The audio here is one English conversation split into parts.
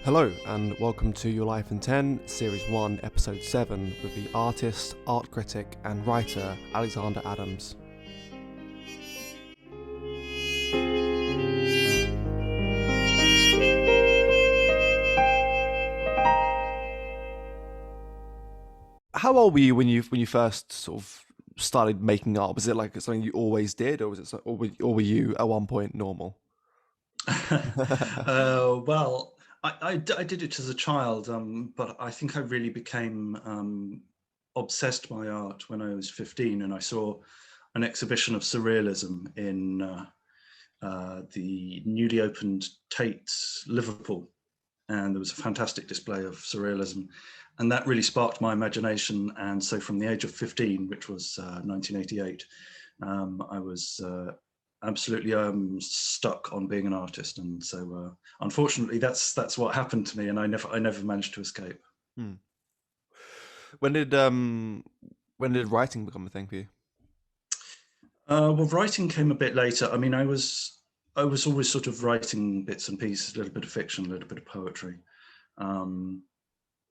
Hello and welcome to Your Life in 10, Series 1, Episode 7 with the artist, art critic and writer Alexander Adams. How old were you when you first sort of started making art? Was it like something you always did, or was it or were you at one point normal? Well, I did it as a child, but I think I really became obsessed by art when I was 15, and I saw an exhibition of surrealism in the newly opened Tate's Liverpool, and there was a fantastic display of surrealism, and that really sparked my imagination. And so from the age of 15, which was 1988, I was absolutely stuck on being an artist, and so unfortunately that's what happened to me, and I never managed to escape. Hmm. When did writing become a thing for you? Well, writing came a bit later. I mean, I was always sort of writing bits and pieces, a little bit of fiction, a little bit of poetry. Um,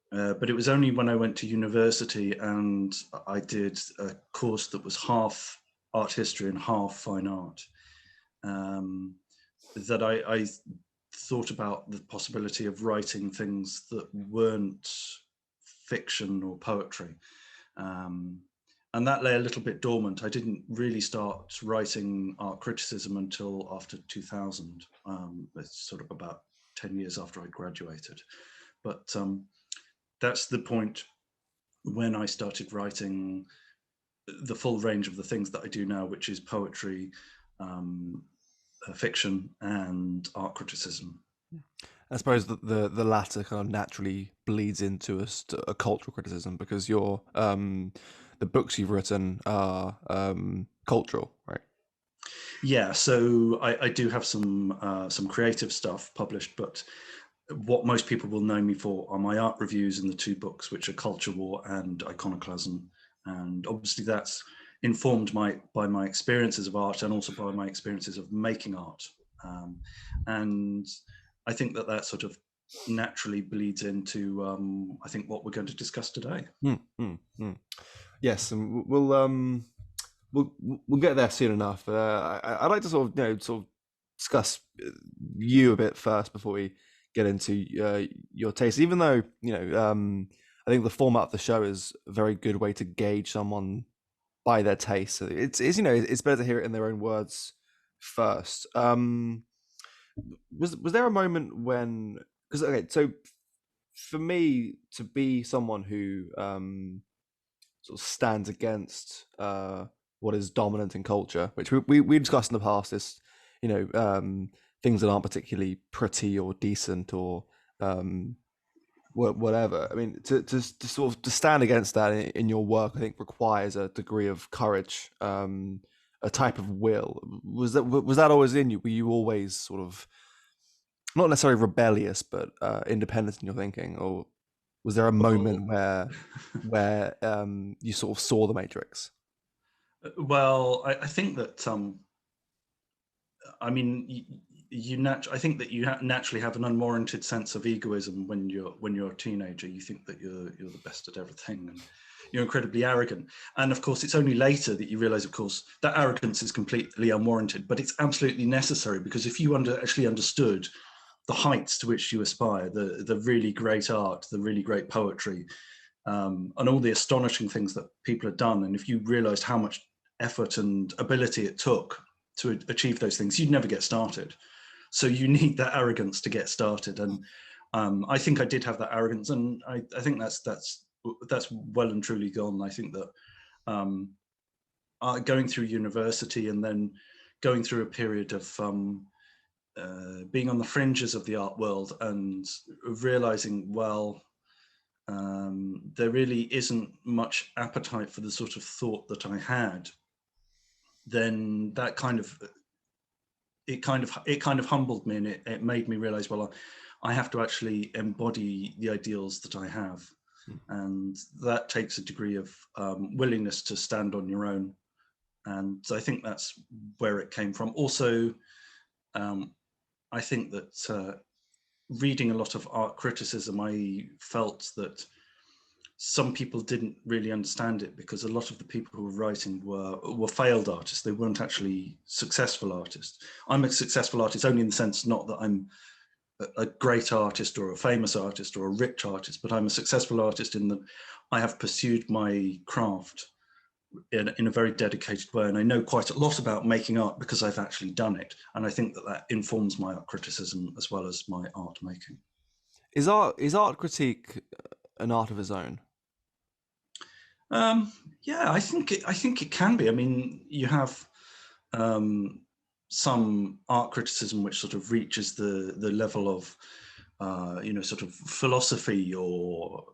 but it was only when I went to university and I did a course that was half art history and half fine art, um, that I thought about the possibility of writing things that weren't fiction or poetry. Um, and that lay a little bit dormant. I didn't really start writing art criticism until after 2000. It's sort of about 10 years after I graduated. But that's the point when I started writing the full range of the things that I do now, which is poetry, fiction, and art criticism. I suppose that the latter kind of naturally bleeds into a cultural criticism because the books you've written are cultural, right? Yeah, so I do have some creative stuff published, but what most people will know me for are my art reviews in the two books, which are Culture War and Iconoclasm. And obviously that's informed by my experiences of art and also by my experiences of making art. And I think that sort of naturally bleeds into, I think, what we're going to discuss today. Yes, and we'll get there soon enough. I'd like to sort of discuss you a bit first before we get into your taste. Even though I think the format of the show is a very good way to gauge someone by their taste. So it's it's better to hear it in their own words first. Was there a moment when, because okay, so for me to be someone who sort of stands against what is dominant in culture, which we discussed in the past, is things that aren't particularly pretty or decent or whatever. I mean, to sort of to stand against that in your work, I think requires a degree of courage, a type of will. Was that always in you? Were you always sort of not necessarily rebellious, but independent in your thinking, or was there a moment Well, where you sort of saw the Matrix? I think that I mean, I think that you naturally have an unwarranted sense of egoism when you're a teenager. You think that you're the best at everything, and you're incredibly arrogant. And of course, it's only later that you realize, of course, that arrogance is completely unwarranted, but it's absolutely necessary, because if you actually understood the heights to which you aspire, the really great art, the really great poetry, and all the astonishing things that people have done, and if you realized how much effort and ability it took to achieve those things, you'd never get started. So you need that arrogance to get started. And I think I did have that arrogance, and I think that's well and truly gone. I think that going through university and then going through a period of being on the fringes of the art world and realizing, well, there really isn't much appetite for the sort of thought that I had, then that kind of humbled me, and it made me realize, well, I have to actually embody the ideals that I have, and that takes a degree of willingness to stand on your own. And I think that's where it came from. Also, I think that reading a lot of art criticism, I felt that some people didn't really understand it, because a lot of the people who were writing were failed artists. They weren't actually successful artists. I'm a successful artist only in the sense, not that I'm a great artist or a famous artist or a rich artist, but I'm a successful artist in that I have pursued my craft in a very dedicated way, and I know quite a lot about making art because I've actually done it, and I think that that informs my art criticism as well as my art making. Is art critique an art of its own? Yeah, I think it can be. I mean, you have some art criticism which sort of reaches the level of sort of philosophy or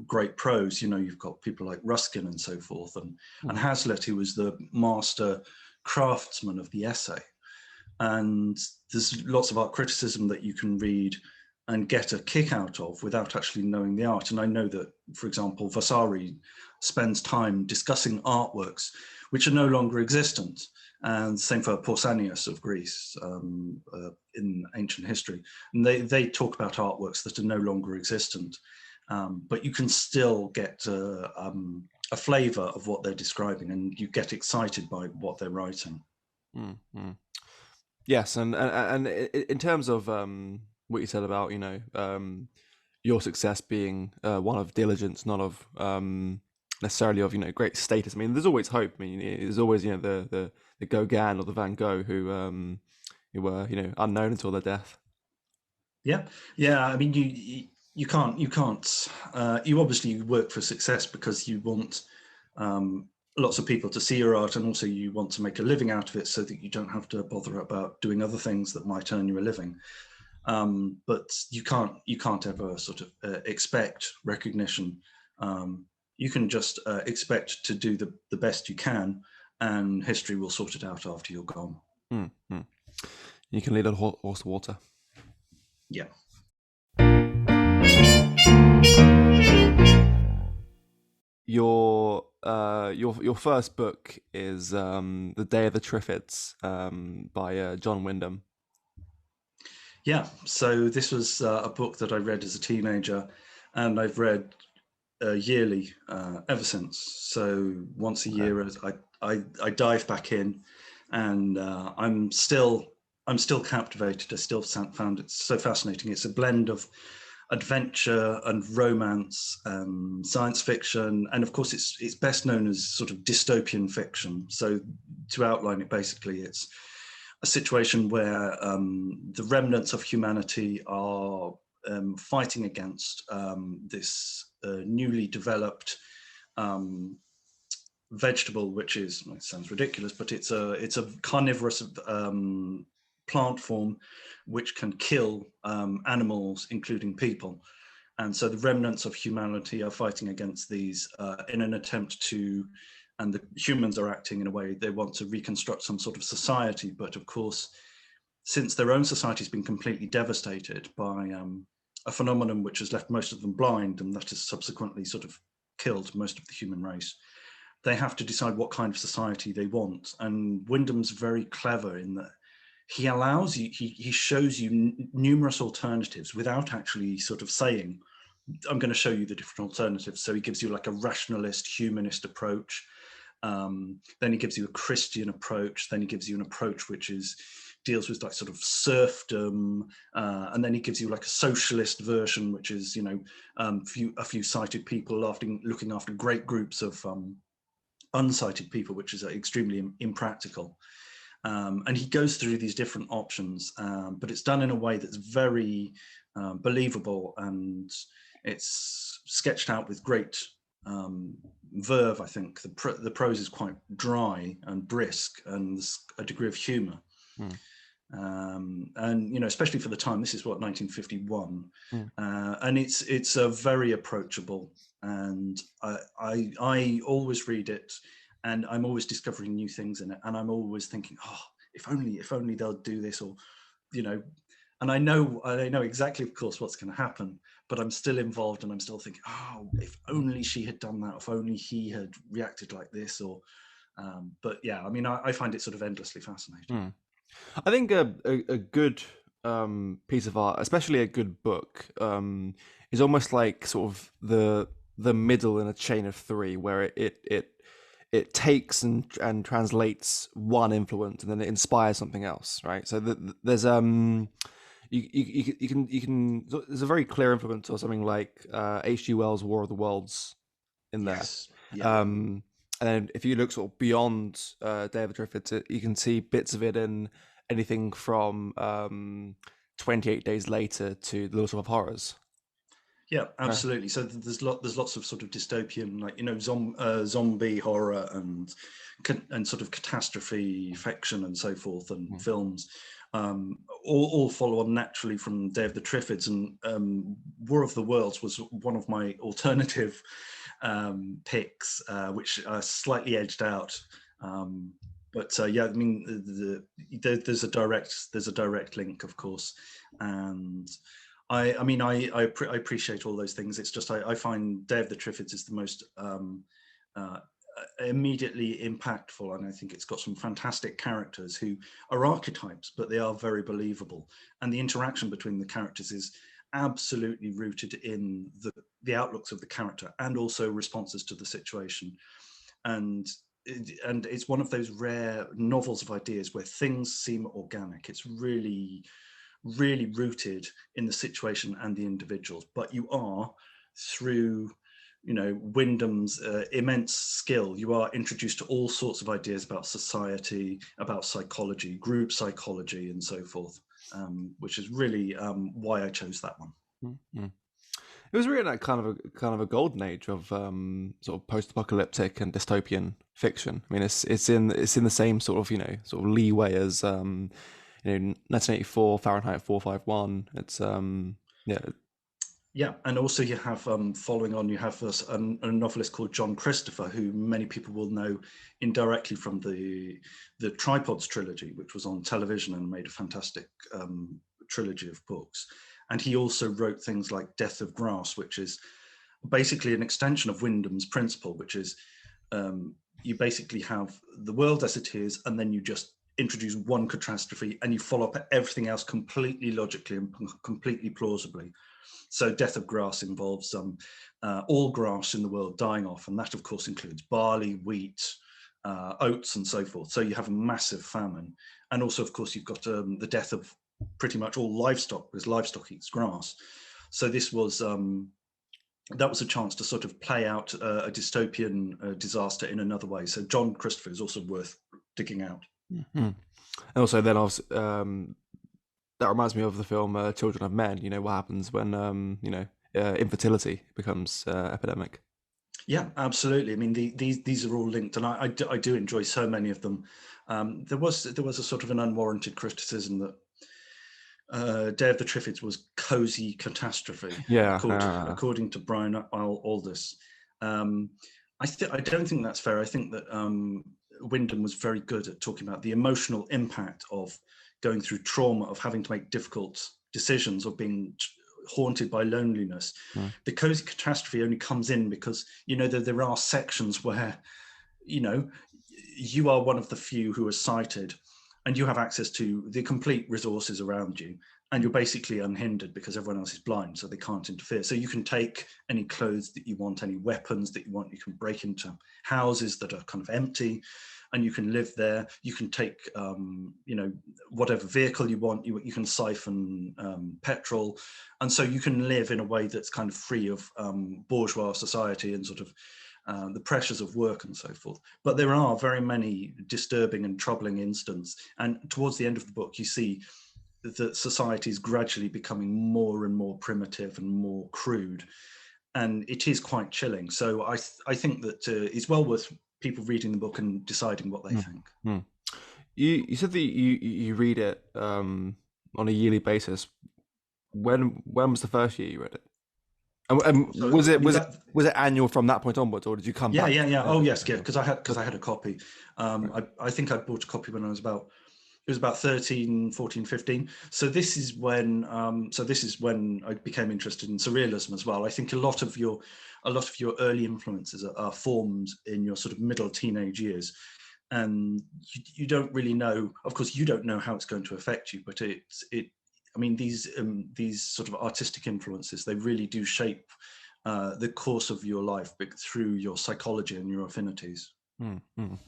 great prose. You've got people like Ruskin and so forth, and Hazlitt, who was the master craftsman of the essay. And there's lots of art criticism that you can read and get a kick out of without actually knowing the art. And I know that, for example, Vasari spends time discussing artworks which are no longer existent. And same for Pausanias of Greece in ancient history. And they talk about artworks that are no longer existent. But you can still get a flavor of what they're describing, and you get excited by what they're writing. Mm-hmm. Yes, and in terms of what you said about your success being one of diligence, not of necessarily of great status. I mean, there's always hope. I mean, there's always the Gauguin or the Van Gogh who were unknown until their death. Yeah. I mean, you can't. You obviously work for success because you want lots of people to see your art, and also you want to make a living out of it so that you don't have to bother about doing other things that might earn you a living. But you can't ever sort of expect recognition. You can just expect to do the best you can, and history will sort it out after you're gone. Mm-hmm. You can lead a horse to water. Yeah. Your first book is The Day of the Triffids by John Wyndham. Yeah, so this was a book that I read as a teenager, and I've read yearly ever since. So once a year, I dive back in, and I'm still captivated. I still found it so fascinating. It's a blend of adventure and romance, science fiction, and of course it's best known as sort of dystopian fiction. So to outline it, basically it's a situation where the remnants of humanity are fighting against this newly developed vegetable, which is, it sounds ridiculous, but it's a carnivorous plant form which can kill animals, including people. And so the remnants of humanity are fighting against these in an attempt to, and the humans are acting in a way they want to reconstruct some sort of society. But of course, since their own society has been completely devastated by a phenomenon which has left most of them blind, and that has subsequently sort of killed most of the human race, they have to decide what kind of society they want. And Wyndham's very clever in that he allows you, he shows you numerous alternatives without actually sort of saying, I'm going to show you the different alternatives. So he gives you like a rationalist, humanist approach. Then he gives you a Christian approach. Then he gives you an approach which deals with like sort of serfdom. And then he gives you like a socialist version, which is, a few sighted people looking after great groups of unsighted people, which is extremely impractical. And he goes through these different options, but it's done in a way that's very believable, and it's sketched out with great verve. I think the prose is quite dry and brisk, and there's a degree of humor. And especially for the time, this is 1951, and it's a very approachable. And I always read it, and I'm always discovering new things in it, and I'm always thinking, oh, if only they'll do this, or and I know exactly, of course, what's going to happen, but I'm still involved, and I'm still thinking, oh, if only she had done that, if only he had reacted like this, or but yeah, I mean, I find it sort of endlessly fascinating. I think a good piece of art, especially a good book, is almost like sort of the middle in a chain of three, where it takes and translates one influence and then it inspires something else, right? So there's you can there's a very clear influence or something like H.G. Wells' War of the Worlds in there. Yes. Yeah. And then if you look sort of beyond Day of the Triffids, you can see bits of it in anything from 28 Days Later to The Little Shop of Horrors. Yeah, Right. absolutely. So there's lots of sort of dystopian, like, you know, zombie horror and sort of catastrophe fiction and so forth, and Mm. films, all follow on naturally from Day of the Triffids. And War of the Worlds was one of my alternative picks, which are slightly edged out. But yeah, I mean, there's a direct link, of course, and I mean, I appreciate all those things. It's just I find Day of the Triffids is the most uh, immediately impactful, and I think it's got some fantastic characters who are archetypes, but they are very believable. And the interaction between the characters is absolutely rooted in the outlooks of the character and also responses to the situation. And and it's one of those rare novels of ideas where things seem organic. It's really rooted in the situation and the individuals, but you are, through, you know, Wyndham's immense skill, you are introduced to all sorts of ideas about society, about psychology, group psychology, and so forth, which is really why I chose that one. Mm-hmm. It was really that kind of a golden age of sort of post-apocalyptic and dystopian fiction. I mean, it's in the same sort of sort of leeway as 1984 Fahrenheit 451. It's yeah. Yeah, and also you have, following on, you have a novelist called John Christopher, who many people will know indirectly from the Tripods trilogy, which was on television and made a fantastic trilogy of books. And he also wrote things like Death of Grass, which is basically an extension of Wyndham's principle, which is, you basically have the world as it is, and then you just introduce one catastrophe and you follow up everything else completely logically and completely plausibly. So Death of Grass involves all grass in the world dying off, and that of course includes barley, wheat, oats, and so forth. So you have a massive famine, and also of course you've got the death of pretty much all livestock, because livestock eats grass. So this was that was a chance to sort of play out a dystopian disaster in another way. So John Christopher is also worth digging out. Mm-hmm. And also then I was that reminds me of the film Children of Men. You know what happens when infertility becomes epidemic. Yeah, absolutely. I mean, these are all linked, and I do enjoy so many of them. There was a sort of an unwarranted criticism that Day of the Triffids was cozy catastrophe, Yeah. according to Brian Aldiss. I don't think that's fair. I think that Wyndham was very good at talking about the emotional impact of going through trauma, of having to make difficult decisions, of being haunted by loneliness. Mm. The cozy catastrophe only comes in because, you know, there are sections where, you know, you are one of the few who are sighted and you have access to the complete resources around you, and you're basically unhindered because everyone else is blind, so they can't interfere. So you can take any clothes that you want, any weapons that you want. You can break into houses that are kind of empty and you can live there. You can take, you know, whatever vehicle you want. You can siphon petrol. And so you can live in a way that's kind of free of bourgeois society and sort of the pressures of work and so forth. But there are very many disturbing and troubling instances. And towards the end of the book, you see that society is gradually becoming more and more primitive and more crude. And it is quite chilling. So I think that it's well worth people reading the book and deciding what they think. Mm. You said that you read it on a yearly basis. When was the first year you read it? And So I mean that. was it annual from that point onwards, or did you come back? Yeah. Oh yes, yeah. Okay. Because I had a copy. I think I bought a copy when I was about. It was about 13, 14, 15. So this is when I became interested in surrealism as well. I think a lot of your early influences are formed in your sort of middle teenage years, and you don't really know. Of course, you don't know how it's going to affect you, but I mean, these sort of artistic influences, they really do shape the course of your life through your psychology and your affinities. Mm, mm,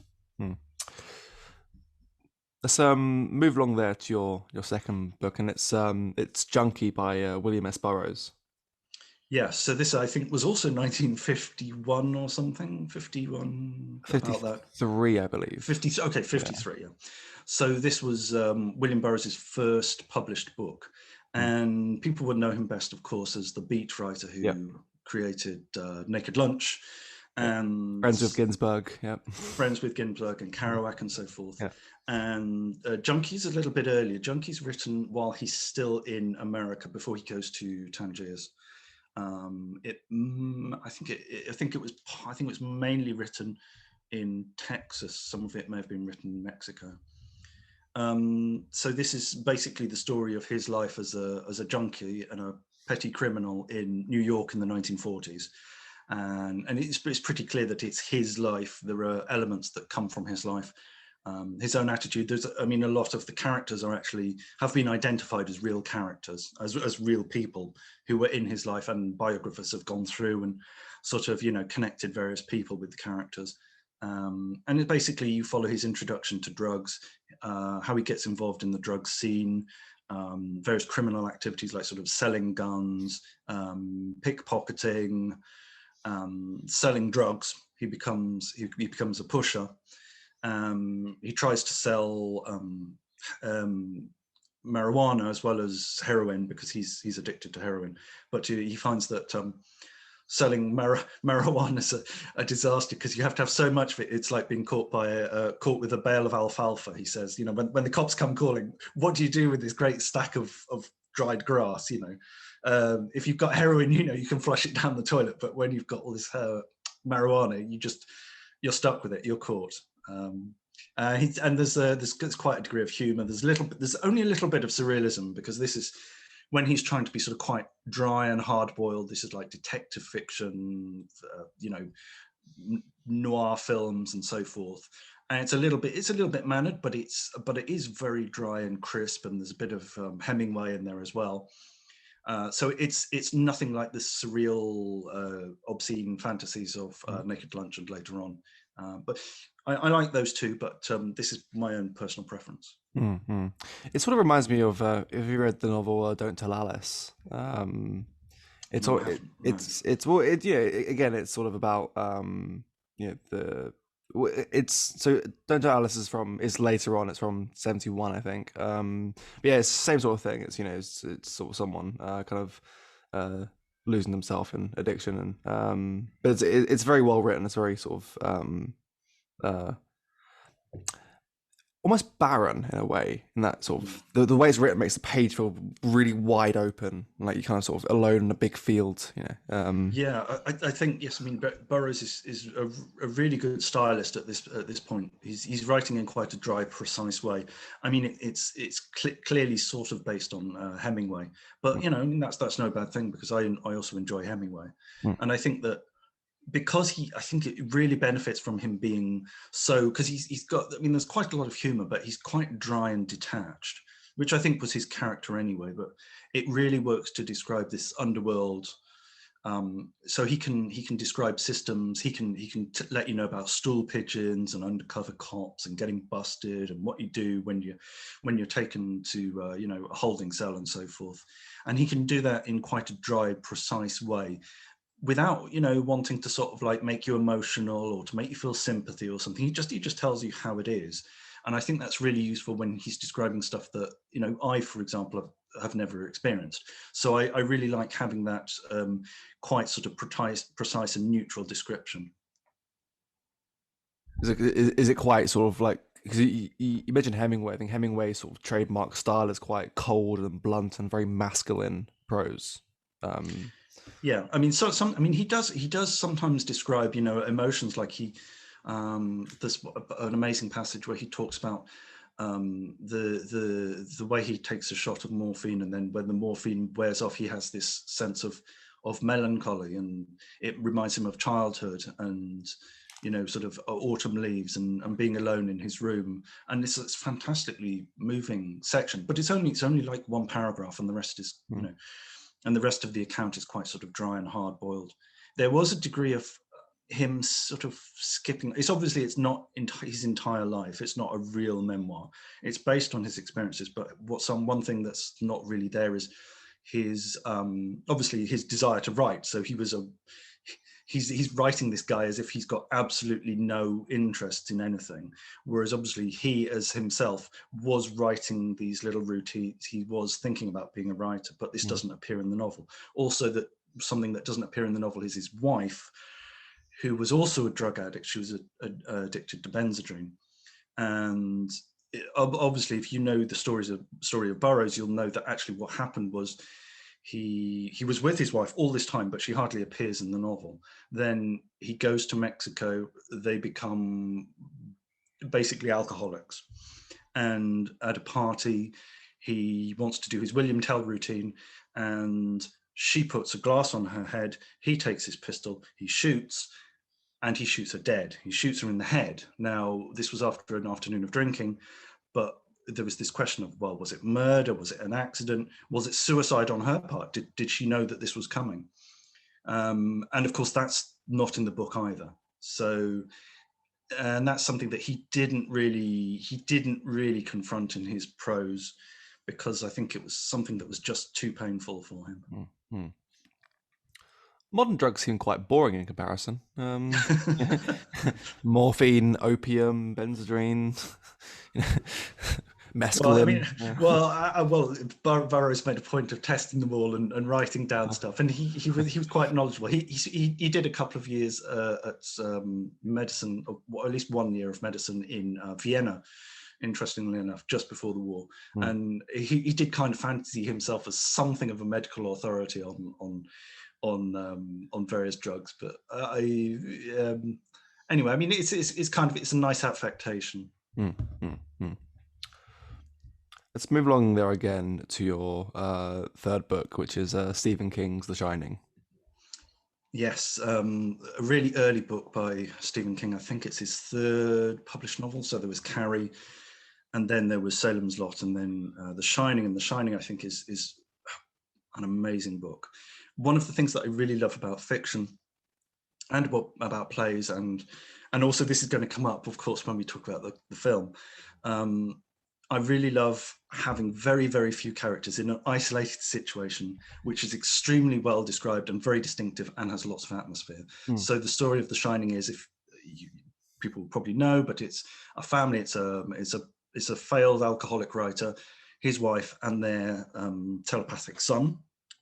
mm. Let's move along there to your second book, and it's Junkie by William S. Burroughs. Yes, so this I think was also 1951 or something, 51, about that. 53, I believe. 50, okay, 53, yeah. So this was William Burroughs' first published book, and people would know him best, of course, as the beat writer who created Naked Lunch, and Friends with Ginsberg, Friends with Ginsberg and Kerouac and so forth. Yeah. And Junkie's a little bit earlier. Junkie's written while he's still in America, before he goes to Tangiers. I think it was mainly written in Texas. Some of it may have been written in Mexico. So this is basically the story of his life as a junkie and a petty criminal in New York in the 1940s. And it's pretty clear that it's his life. There are elements that come from his life. His own attitude. A lot of the characters have been identified as real characters, as real people who were in his life, and biographers have gone through and sort of, connected various people with the characters. And basically you follow his introduction to drugs, how he gets involved in the drug scene, various criminal activities like sort of selling guns, pickpocketing, selling drugs. He becomes a pusher. He tries to sell marijuana as well as heroin, because he's addicted to heroin. But he finds that selling marijuana is a disaster, because you have to have so much of it. It's like being caught with a bale of alfalfa. He says, when the cops come calling, what do you do with this great stack of dried grass? If you've got heroin, you can flush it down the toilet, but when you've got all this marijuana, you're stuck with it. You're caught. And there's quite a degree of humor. There's only a little bit of surrealism, because this is when he's trying to be sort of quite dry and hard-boiled. This is like detective fiction, noir films and so forth. And it's a little bit mannered, but it is very dry and crisp, and there's a bit of Hemingway in there as well. So it's nothing like the surreal, obscene fantasies of Naked Lunch and later on. But I like those two, but this is my own personal preference. Mm-hmm. It sort of reminds me of if you read the novel Don't Tell Alice. It's sort of about so Don't Tell Alice is later on. It's from 71, I think. But yeah, it's the same sort of thing. It's it's sort of someone kind of losing themselves in addiction, and but it's very well written. It's very sort of almost barren in a way, in that sort of the way it's written makes the page feel really wide open, like you're kind of sort of alone in a big field. I think yes. Burroughs is a really good stylist at this point. He's writing in quite a dry, precise way. It's clearly sort of based on Hemingway, but that's no bad thing, because I also enjoy Hemingway, and I think that because I think it really benefits from him being so, because he's got, there's quite a lot of humor, but he's quite dry and detached, which I think was his character anyway, but it really works to describe this underworld. So he can describe systems. He can let you know about stool pigeons and undercover cops and getting busted, and what you do when you're taken to a holding cell and so forth. And he can do that in quite a dry, precise way, without wanting to sort of like make you emotional or to make you feel sympathy or something. He just tells you how it is. And I think that's really useful when he's describing stuff that I, for example, have never experienced. So I really like having that quite sort of precise and neutral description. Is it quite sort of like, because you mentioned Hemingway? I think Hemingway's sort of trademark style is quite cold and blunt and very masculine prose. Yeah, he does sometimes describe emotions, like there's an amazing passage where he talks about the way he takes a shot of morphine, and then when the morphine wears off, he has this sense of melancholy, and it reminds him of childhood, and sort of autumn leaves and being alone in his room. And it's fantastically moving section, but it's only like one paragraph, and the rest is, and the rest of the account is quite sort of dry and hard boiled. There was a degree of him sort of skipping. It's not his entire life. It's not a real memoir. It's based on his experiences. But one thing that's not really there is his obviously his desire to write. So he's writing this guy as if he's got absolutely no interest in anything, whereas obviously he as himself was writing these little routines. He was thinking about being a writer, but this doesn't appear in the novel. Also, that something that doesn't appear in the novel is his wife, who was also a drug addict. She was addicted to Benzedrine. And obviously, if you know the story of Burroughs, you'll know that actually what happened was he was with his wife all this time, but she hardly appears in the novel. Then he goes to Mexico. They become basically alcoholics. And at a party, he wants to do his William Tell routine, and she puts a glass on her head. He takes his pistol, he shoots, and he shoots her dead. He shoots her in the head. Now, this was after an afternoon of drinking, but there was this question of, well, was it murder? Was it an accident? Was it suicide on her part? Did she know that this was coming? And of course, that's not in the book either. So, and that's something that he didn't really confront in his prose, because I think it was something that was just too painful for him. Mm-hmm. Modern drugs seem quite boring in comparison. Morphine, opium, Benzedrine, mescaline. Burroughs made a point of testing them all and writing down stuff, and he was quite knowledgeable. He did a couple of years at medicine, or at least 1 year of medicine in Vienna, interestingly enough, just before the war. And he did kind of fancy himself as something of a medical authority on various drugs, but anyway, I mean, it's a nice affectation. Let's move along there again to your third book, which is Stephen King's The Shining. Yes, a really early book by Stephen King. I think it's his third published novel. So there was Carrie, and then there was Salem's Lot, and then The Shining. And The Shining, I think, is an amazing book. One of the things that I really love about fiction and about plays, and also this is going to come up, of course, when we talk about the film. I really love having very, very few characters in an isolated situation, which is extremely well described and very distinctive and has lots of atmosphere. So the story of The Shining is, people probably know, but it's a family. It's a failed alcoholic writer, his wife, and their telepathic son.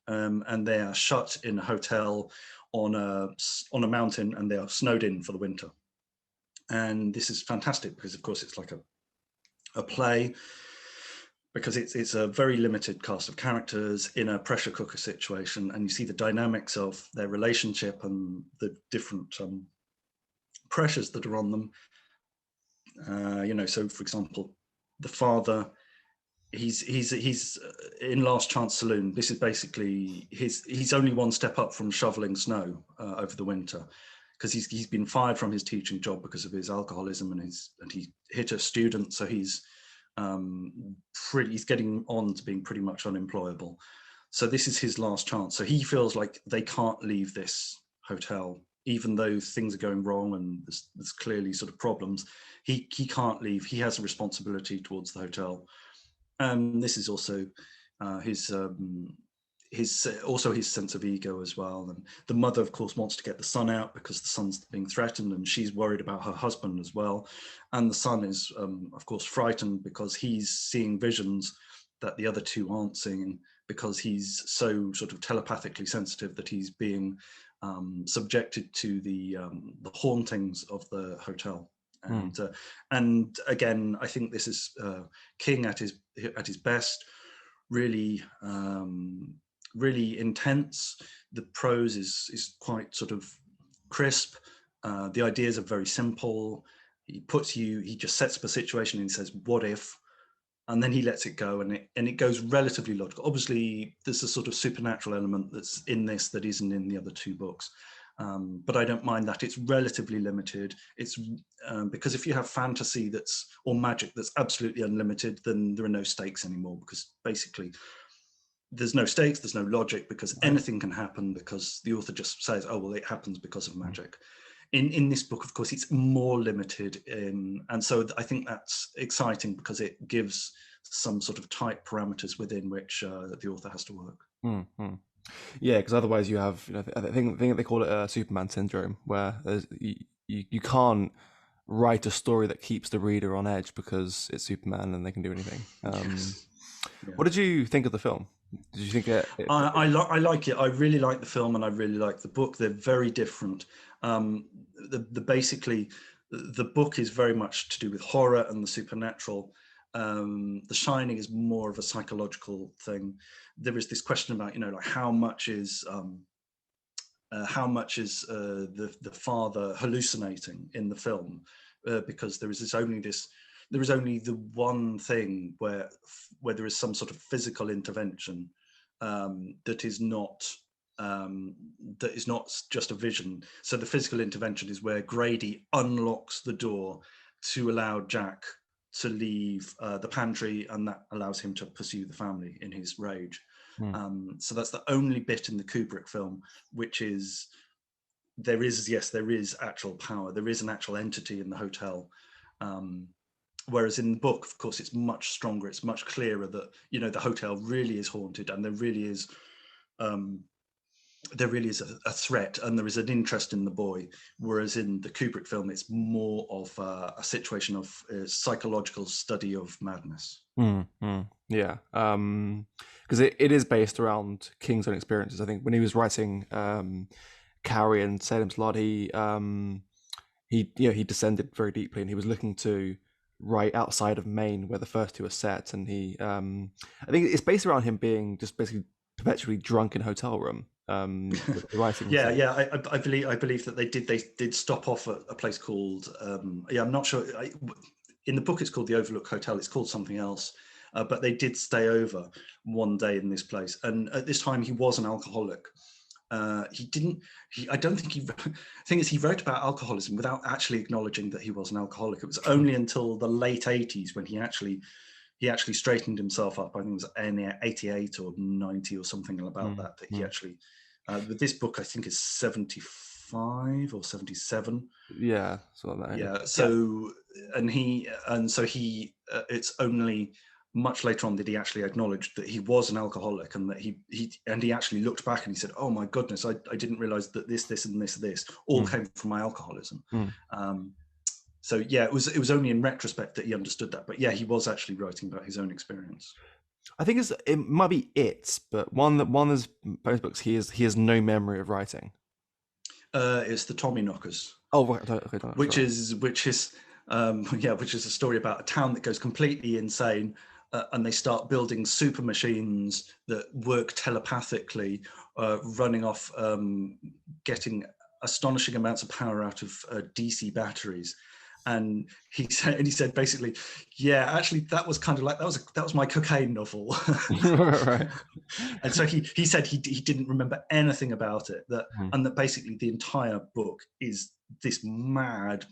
And they are shut in a hotel on a mountain, and they are snowed in for the winter. And this is fantastic because, of course, it's like a play, because it's a very limited cast of characters in a pressure cooker situation, and you see the dynamics of their relationship and the different pressures that are on them. So for example, the father, he's in Last Chance Saloon. This is basically he's only one step up from shoveling snow over the winter, because he's been fired from his teaching job because of his alcoholism, and he hit a student, so he's getting on to being pretty much unemployable. So this is his last chance. So he feels like they can't leave this hotel, even though things are going wrong and there's clearly sort of problems. He can't leave. He has a responsibility towards the hotel. This is also his sense of ego as well. And the mother, of course, wants to get the son out because the son's being threatened, and she's worried about her husband as well. And the son is, of course, frightened because he's seeing visions that the other two aren't seeing, because he's so sort of telepathically sensitive that he's being subjected to the hauntings of the hotel. And again, I think this is King at his best. Really, really intense. The prose is quite sort of crisp. The ideas are very simple. He just sets up a situation and he says, "What if?" And then he lets it go, and it goes relatively logical. Obviously, there's a sort of supernatural element that's in this that isn't in the other two books. But I don't mind that. It's relatively limited. It's because if you have fantasy or magic that's absolutely unlimited, then there are no stakes anymore, because basically there's no stakes, there's no logic, because anything can happen, because the author just says, oh, well, it happens because of magic. In this book, of course, it's more limited. And so I think that's exciting, because it gives some sort of tight parameters within which the author has to work. Mm-hmm. Yeah, because otherwise you have, I think they call it Superman syndrome, where you can't write a story that keeps the reader on edge because it's Superman and they can do anything. Yes. Yeah. What did you think of the film? Did you think I like it. I really like the film, and I really like the book. They're very different. Basically, the book is very much to do with horror and the supernatural. The Shining is more of a psychological thing. There is this question about, like how much is the father hallucinating in the film, because there is only the one thing where there is some sort of physical intervention that is not just a vision. So the physical intervention is where Grady unlocks the door to allow Jack to leave the pantry, and that allows him to pursue the family in his rage. So that's the only bit in the Kubrick film which is there is actual power. There is an actual entity in the hotel. Whereas in the book, of course, it's much stronger. It's much clearer that, the hotel really is haunted, and there really is a threat, and there is an interest in the boy. Whereas in the Kubrick film, it's more of a situation of psychological study of madness. Yeah, because it is based around King's own experiences. I think when he was writing Carrie and Salem's Lot, he descended very deeply, and he was looking to write outside of Maine, where the first two are set. And he, I think it's based around him being just basically perpetually drunk in a hotel room. The writing. I believe that they did stop off at a place called I'm not sure. In the book, it's called the Overlook Hotel. It's called something else. But they did stay over one day in this place, and at this time he was an alcoholic. Thing is, he wrote about alcoholism without actually acknowledging that he was an alcoholic. It was only until the late 80s when he actually straightened himself up. I think it was in 88 or 90 or something about that he actually, with this book, I think is 75 or 77. Yeah. So that. Yeah. So, it's only much later on that he actually acknowledged that he was an alcoholic, and that he actually looked back and he said, oh my goodness, I didn't realize that this and this all came from my alcoholism. So yeah, it was only in retrospect that he understood that. But yeah, he was actually writing about his own experience. I think it might be but one of both books he has no memory of writing. It's the Tommyknockers. Oh, okay, which is a story about a town that goes completely insane, and they start building super machines that work telepathically, running off, getting astonishing amounts of power out of DC batteries. And he said basically, yeah, actually that was kind of like that was my cocaine novel. Right. And so he said he didn't remember anything about it, and that basically the entire book is this mad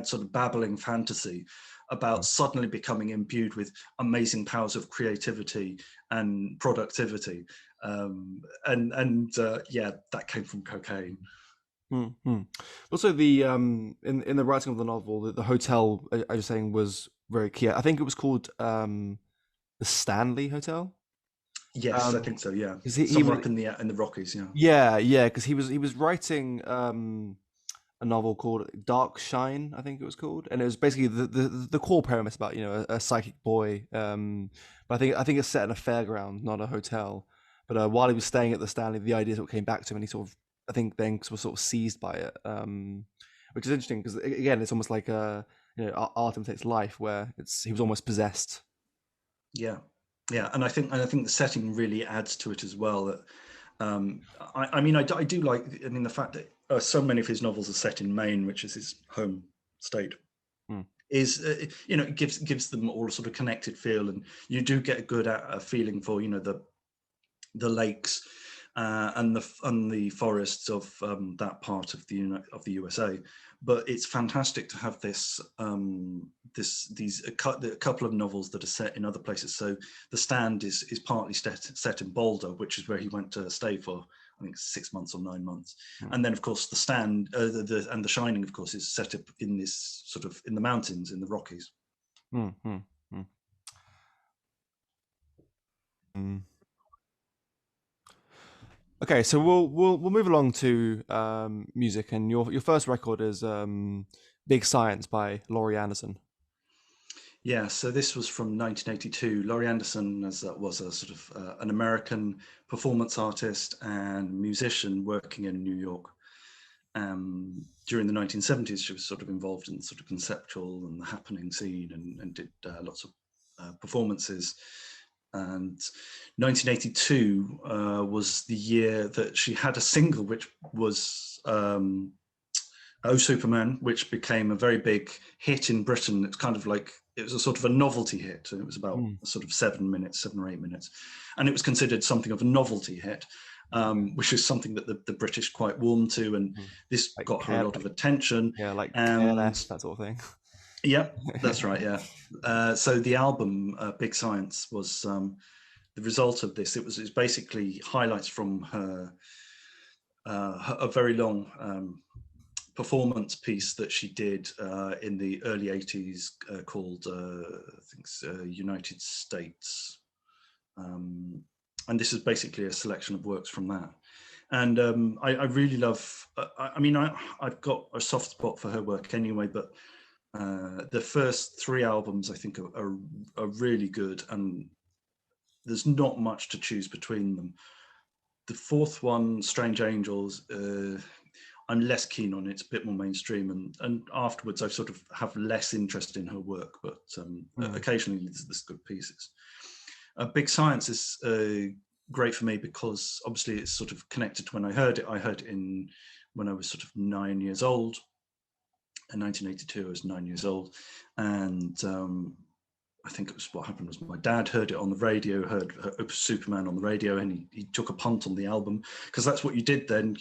sort of babbling fantasy about suddenly becoming imbued with amazing powers of creativity and productivity, that came from cocaine. Also, the in the writing of the novel, the hotel I was saying was very key. I think it was called the Stanley Hotel. Yes, I think so. Yeah, he up in the Rockies. Yeah, because he was writing a novel called Dark Shine, I think it was called, and it was basically the core premise about a psychic boy. But I think it's set in a fairground, not a hotel. But while he was staying at the Stanley, the ideas came back to him, and he sort of, I think, then was sort of seized by it, which is interesting because again, it's almost like art imitates life, where he was almost possessed. Yeah, and I think the setting really adds to it as well. That I do like. I mean, the fact that so many of his novels are set in Maine, which is his home state, is it gives them all a sort of connected feel, and you do get a good feeling for the lakes and the forests of that part of the USA. But it's fantastic to have this a couple of novels that are set in other places. So The Stand is partly set in Boulder, which is where he went to stay for, I think, 6 months or 9 months. And then, of course, The Stand and The Shining, of course, is set up in this sort of in the mountains, in the Rockies. Okay, so we'll move along to music, and your first record is Big Science by Laurie Anderson. Yeah, so this was from 1982. Laurie Anderson was a sort of an American performance artist and musician working in New York. During the 1970s, she was sort of involved in sort of conceptual and the happening scene, and did lots of performances. And 1982 was the year that she had a single, which was Oh Superman, which became a very big hit in Britain. It's kind of like, it was a sort of a novelty hit. It was about sort of 7 or 8 minutes. And it was considered something of a novelty hit, which is something that the British quite warmed to. And this Like got her a lot of attention. Yeah, like Careless, that sort of thing. Yeah, that's right, yeah. So the album, Big Science, was the result of this. It was basically highlights from her, a very long performance piece that she did in the early 80s called, I think it's, United States. And this is basically a selection of works from that. And I really love, I mean, I've got a soft spot for her work anyway, but the first 3 albums I think are really good, and there's not much to choose between them. The 4th one, Strange Angels, I'm less keen on. It's a bit more mainstream, and afterwards I sort of have less interest in her work, but occasionally there's good pieces. Big Science is great for me because obviously it's sort of connected to when I heard it. I heard it when I was sort of 9 years old. In 1982, I was 9 years old, and I think it was what happened was my dad heard it on the radio, heard Superman on the radio, and he took a punt on the album, because that's what you did then.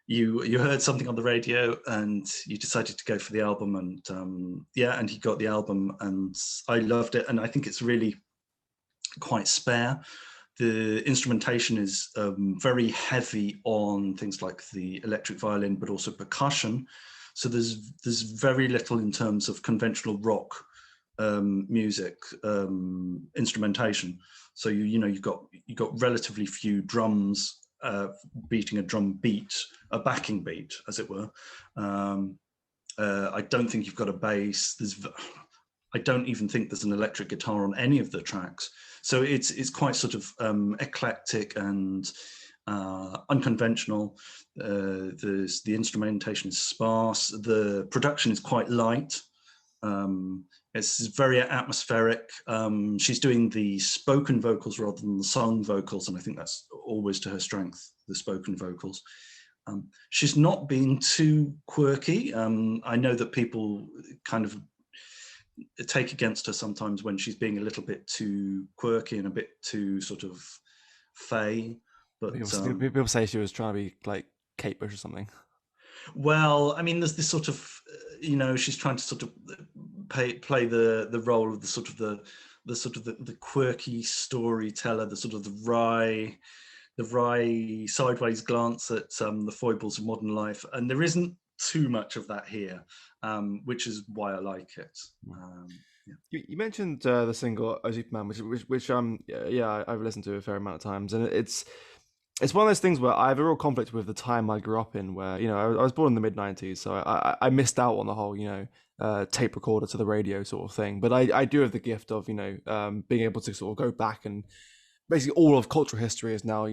You heard something on the radio and you decided to go for the album, and and he got the album, and I loved it, and I think it's really quite spare. The instrumentation is very heavy on things like the electric violin, but also percussion. So there's very little in terms of conventional rock music instrumentation. So you've got relatively few drums beating a drum beat, a backing beat, as it were. I don't think you've got a bass. I don't even think there's an electric guitar on any of the tracks. So it's quite sort of eclectic and unconventional. The instrumentation is sparse. The production is quite light. It's very atmospheric. She's doing the spoken vocals rather than the sung vocals, and I think that's always to her strength, the spoken vocals. She's not being too quirky. I know that people kind of take against her sometimes when she's being a little bit too quirky and a bit too sort of fey. But people say she was trying to be like Kate Bush or something. Well, I mean, there's this sort of, she's trying to sort of play the role of the quirky storyteller, the sort of the wry sideways glance at the foibles of modern life, and there isn't too much of that here, which is why I like it. Yeah. You mentioned the single "O Superman," which I've listened to a fair amount of times, and it's one of those things where I have a real conflict with the time I grew up in, where I was born in the mid-90s, so I missed out on the whole tape recorder to the radio sort of thing. But I do have the gift of being able to sort of go back, and basically all of cultural history is now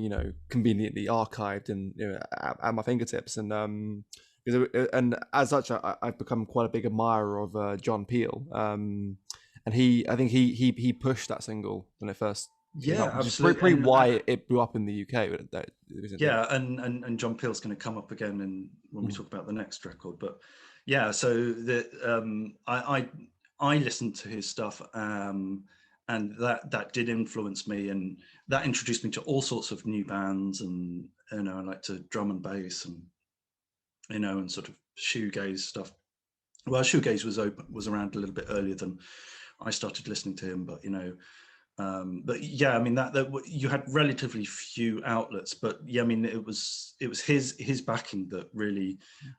conveniently archived and at my fingertips, and as such I've become quite a big admirer of John Peel, and I think he pushed that single when it first. Yeah, absolutely. Pretty why it blew up in the UK. Yeah, and John Peel's going to come up again when we talk about the next record. But yeah, so I listened to his stuff, and and that did influence me, and that introduced me to all sorts of new bands, and I like to drum and bass, and and sort of shoegaze stuff. Well, shoegaze was around a little bit earlier than I started listening to him, but but yeah, I mean that you had relatively few outlets, but yeah, I mean it was his backing that really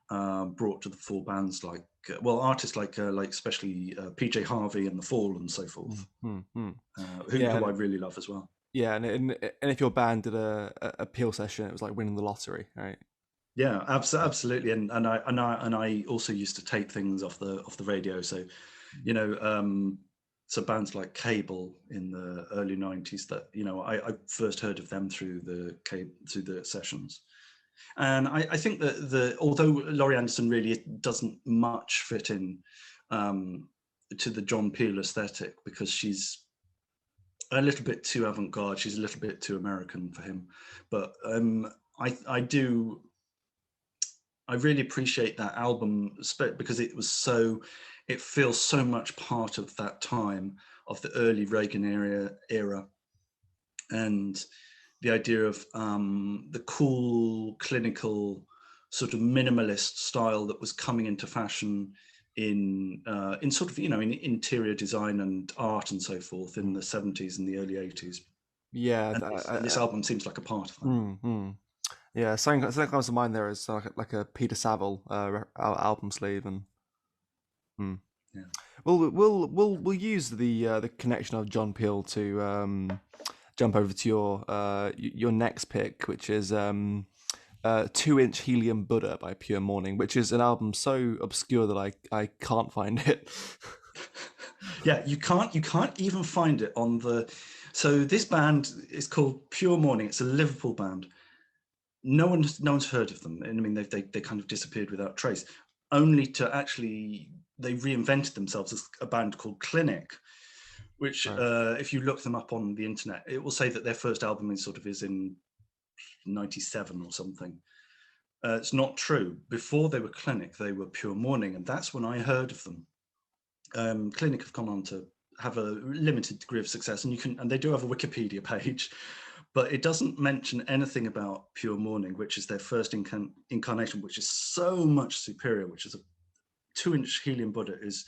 brought to the fore bands like artists like especially PJ Harvey and The Fall and so forth, who I really love as well. Yeah, and if your band did a Peel session, it was like winning the lottery, right? Yeah, absolutely, and I also used to tape things off the radio, so so bands like Cable in the early 90s that I first heard of them through the sessions. And I think that although Laurie Anderson really doesn't much fit in to the John Peel aesthetic, because she's a little bit too avant-garde, she's a little bit too American for him, but I really appreciate that album because it feels so much part of that time of the early Reagan era, and the idea of the cool, clinical, sort of minimalist style that was coming into fashion in sort of in interior design and art and so forth in the 70s and the early 80s. Yeah, and this album seems like a part of that. Yeah, something comes to mind there is like a Peter Saville album sleeve, and yeah. We'll use the connection of John Peel to jump over to your next pick, which is 2-inch Helium Buddha by Pure Morning, which is an album so obscure that I can't find it. Yeah, you can't even find it on the. So this band is called Pure Morning. It's a Liverpool band. No one's heard of them, and I mean they kind of disappeared without trace. Only to actually they reinvented themselves as a band called Clinic, which if you look them up on the internet, it will say that their first album is in 97 or something. It's not true. Before they were Clinic, they were Pure Morning, and that's when I heard of them. Clinic have gone on to have a limited degree of success, and they do have a Wikipedia page, but it doesn't mention anything about Pure Morning, which is their first incarnation, which is so much superior, which is a 2-inch Helium Buddha. Is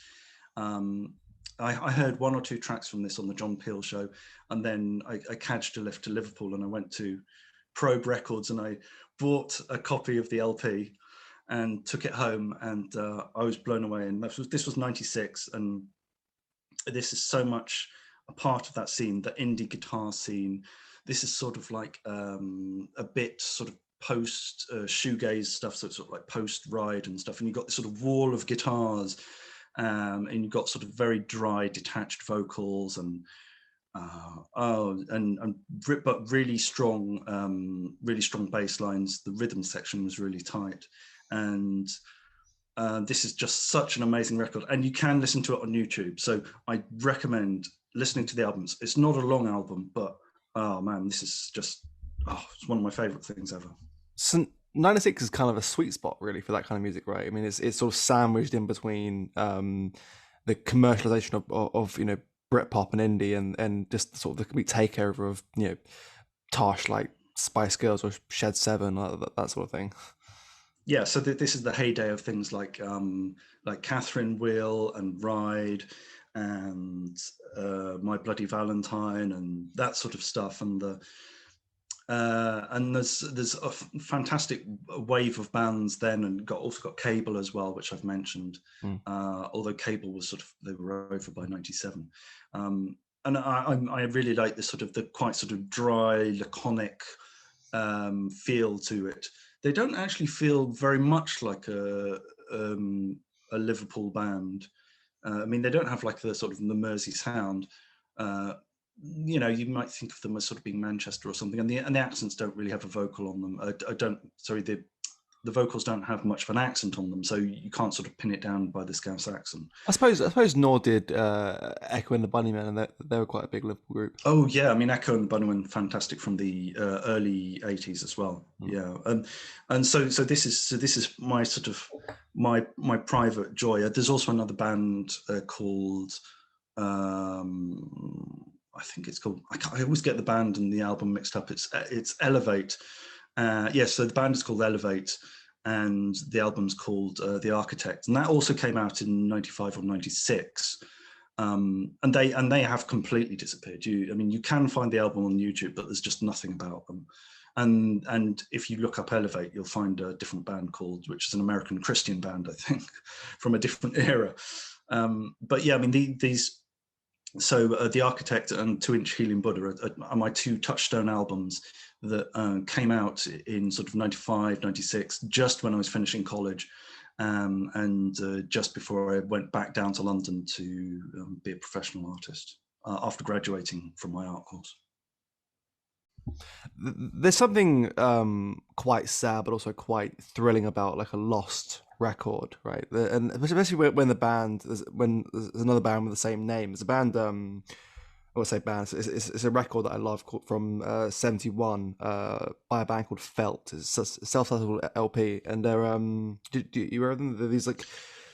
I heard 1 or 2 tracks from this on the John Peel show, and then I catched a lift to Liverpool, and I went to Probe Records, and I bought a copy of the LP and took it home, and I was blown away. And this was 96, and this is so much a part of that scene, the indie guitar scene. This is sort of like a bit sort of post shoegaze stuff, so it's sort of like post Ride and stuff, and you've got this sort of wall of guitars, and you've got sort of very dry detached vocals, and but really strong bass lines. The rhythm section was really tight, and this is just such an amazing record, and you can listen to it on YouTube. So I recommend listening to the albums. It's not a long album, but oh man, this is just it's one of my favorite things ever. So 96 is kind of a sweet spot really for that kind of music, right? I mean, it's sort of sandwiched in between the commercialization of Britpop and indie, and just sort of the complete takeover of Tosh, like Spice Girls or Shed 7, that sort of thing. Yeah, so this is the heyday of things like Catherine Wheel and Ride and My Bloody Valentine and that sort of stuff, and there's a fantastic wave of bands then, and also got Cable as well, which I've mentioned. Although Cable was they were over by 97, and I really like this the quite sort of dry, laconic feel to it. They don't actually feel very much like a Liverpool band. I mean, they don't have like the sort of the Mersey sound. You might think of them as sort of being Manchester or something, and the accents don't really have a vocal on them. The vocals don't have much of an accent on them, so you can't sort of pin it down by the Scouse accent. I suppose nor did Echo and the Bunnymen, and they were quite a big Liverpool group. Oh yeah, I mean Echo and the Bunnymen, fantastic from the early 80s as well. Yeah, and so this is my sort of my private joy. There's also another band called I think it's called, I always get the band and the album mixed up. It's Elevate. So the band is called Elevate, and the album's called The Architect, and that also came out in 95 or 96. And they have completely disappeared. You can find the album on YouTube, but there's just nothing about them. And if you look up Elevate, you'll find a different band which is an American Christian band, I think, from a different era. But yeah, I mean, The Architect and 2-inch Helium Buddha are my two touchstone albums that came out in sort of 95, 96, just when I was finishing college, and just before I went back down to London to be a professional artist after graduating from my art course. There's something quite sad, but also quite thrilling about like a lost record, right? And especially when there's another band with the same name. It's a band. I would say band. It's a record that I love from '71 by a band called Felt. It's a self-titled LP, and they're do you remember them? They're these like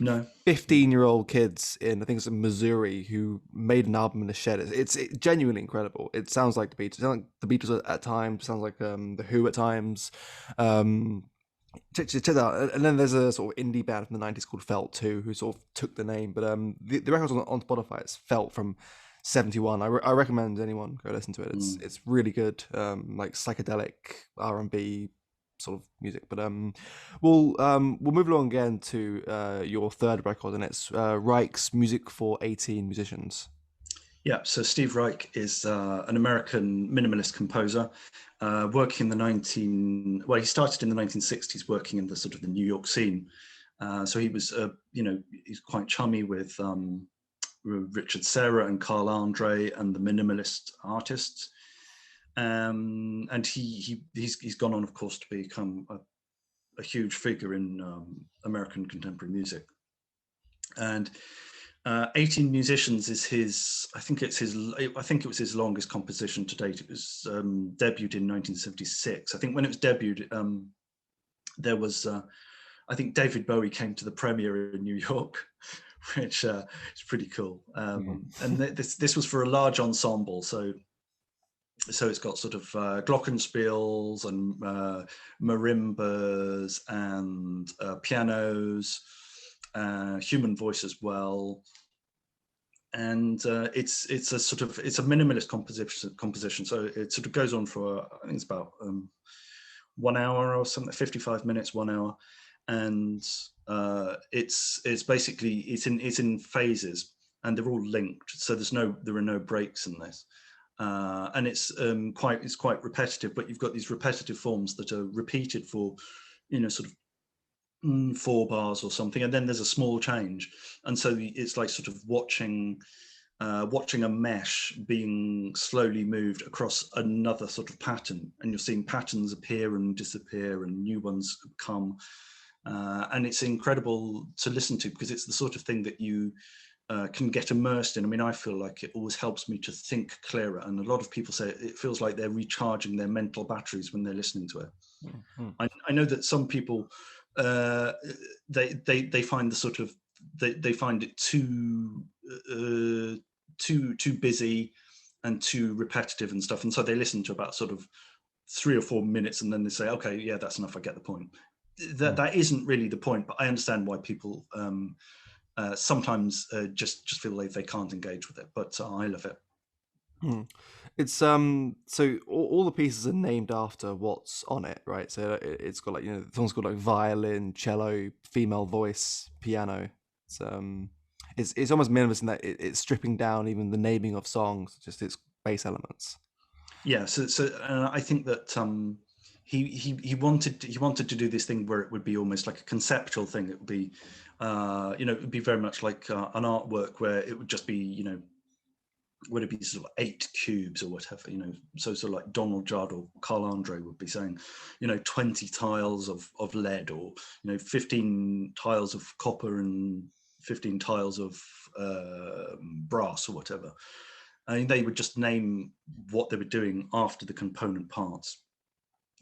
No. 15-year-old kids in, I think it's in Missouri, who made an album in a shed. It's genuinely incredible. It sounds like the Beatles. It sounds like the Beatles at times. It sounds like the Who at times. Check that out. And then there's a sort of indie band from the 90s called Felt too, who sort of took the name. But the record's on Spotify. It's Felt from '71. I recommend anyone go listen to it. It's really good, like psychedelic R&B sort of music. But we'll move along again to your third record, and it's Reich's Music for 18 Musicians. Yeah, so Steve Reich is an American minimalist composer, working in he started in the 1960s working in the sort of the New York scene. So he was, he's quite chummy with Richard Serra and Carl Andre and the minimalist artists. And he's gone on, of course, to become a huge figure in American contemporary music. And 18 Musicians is I think it was his longest composition to date. It was debuted in 1976. I think when it was debuted, there was, I think David Bowie came to the premiere in New York, which is pretty cool. And this was for a large ensemble, so it's got sort of glockenspiels and marimbas and pianos, human voice as well, and it's a minimalist composition. So it sort of goes on for, I think it's about 1 hour or something, 55 minutes, 1 hour, and it's basically it's in phases, and they're all linked. So there are no breaks in this. And it's quite repetitive, but you've got these repetitive forms that are repeated for, sort of 4 bars or something, and then there's a small change, and so it's like sort of watching a mesh being slowly moved across another sort of pattern, and you're seeing patterns appear and disappear and new ones come, and it's incredible to listen to, because it's the sort of thing that you can get immersed in. I mean, I feel like it always helps me to think clearer, and a lot of people say it feels like they're recharging their mental batteries when they're listening to it. Mm-hmm. I know that some people they find the sort of they find it too busy and too repetitive and stuff, and so they listen to about sort of 3 or 4 minutes, and then they say, okay, yeah, that's enough, I get the point. That isn't really the point, but I understand why people sometimes just feel like they can't engage with it, but I love it. It's so all the pieces are named after what's on it, right? So it's got like, the song's got like violin, cello, female voice, piano. It's almost minimalist in that it's stripping down even the naming of songs, just its base elements. Yeah, so I think that he wanted to do this thing where it would be almost like a conceptual thing. It would be it would be very much like an artwork where it would just be, would it be sort of 8 cubes or whatever, so sort of like Donald Judd or Carl Andre would be saying, 20 tiles of lead, or 15 tiles of copper and 15 tiles of brass or whatever. And they would just name what they were doing after the component parts.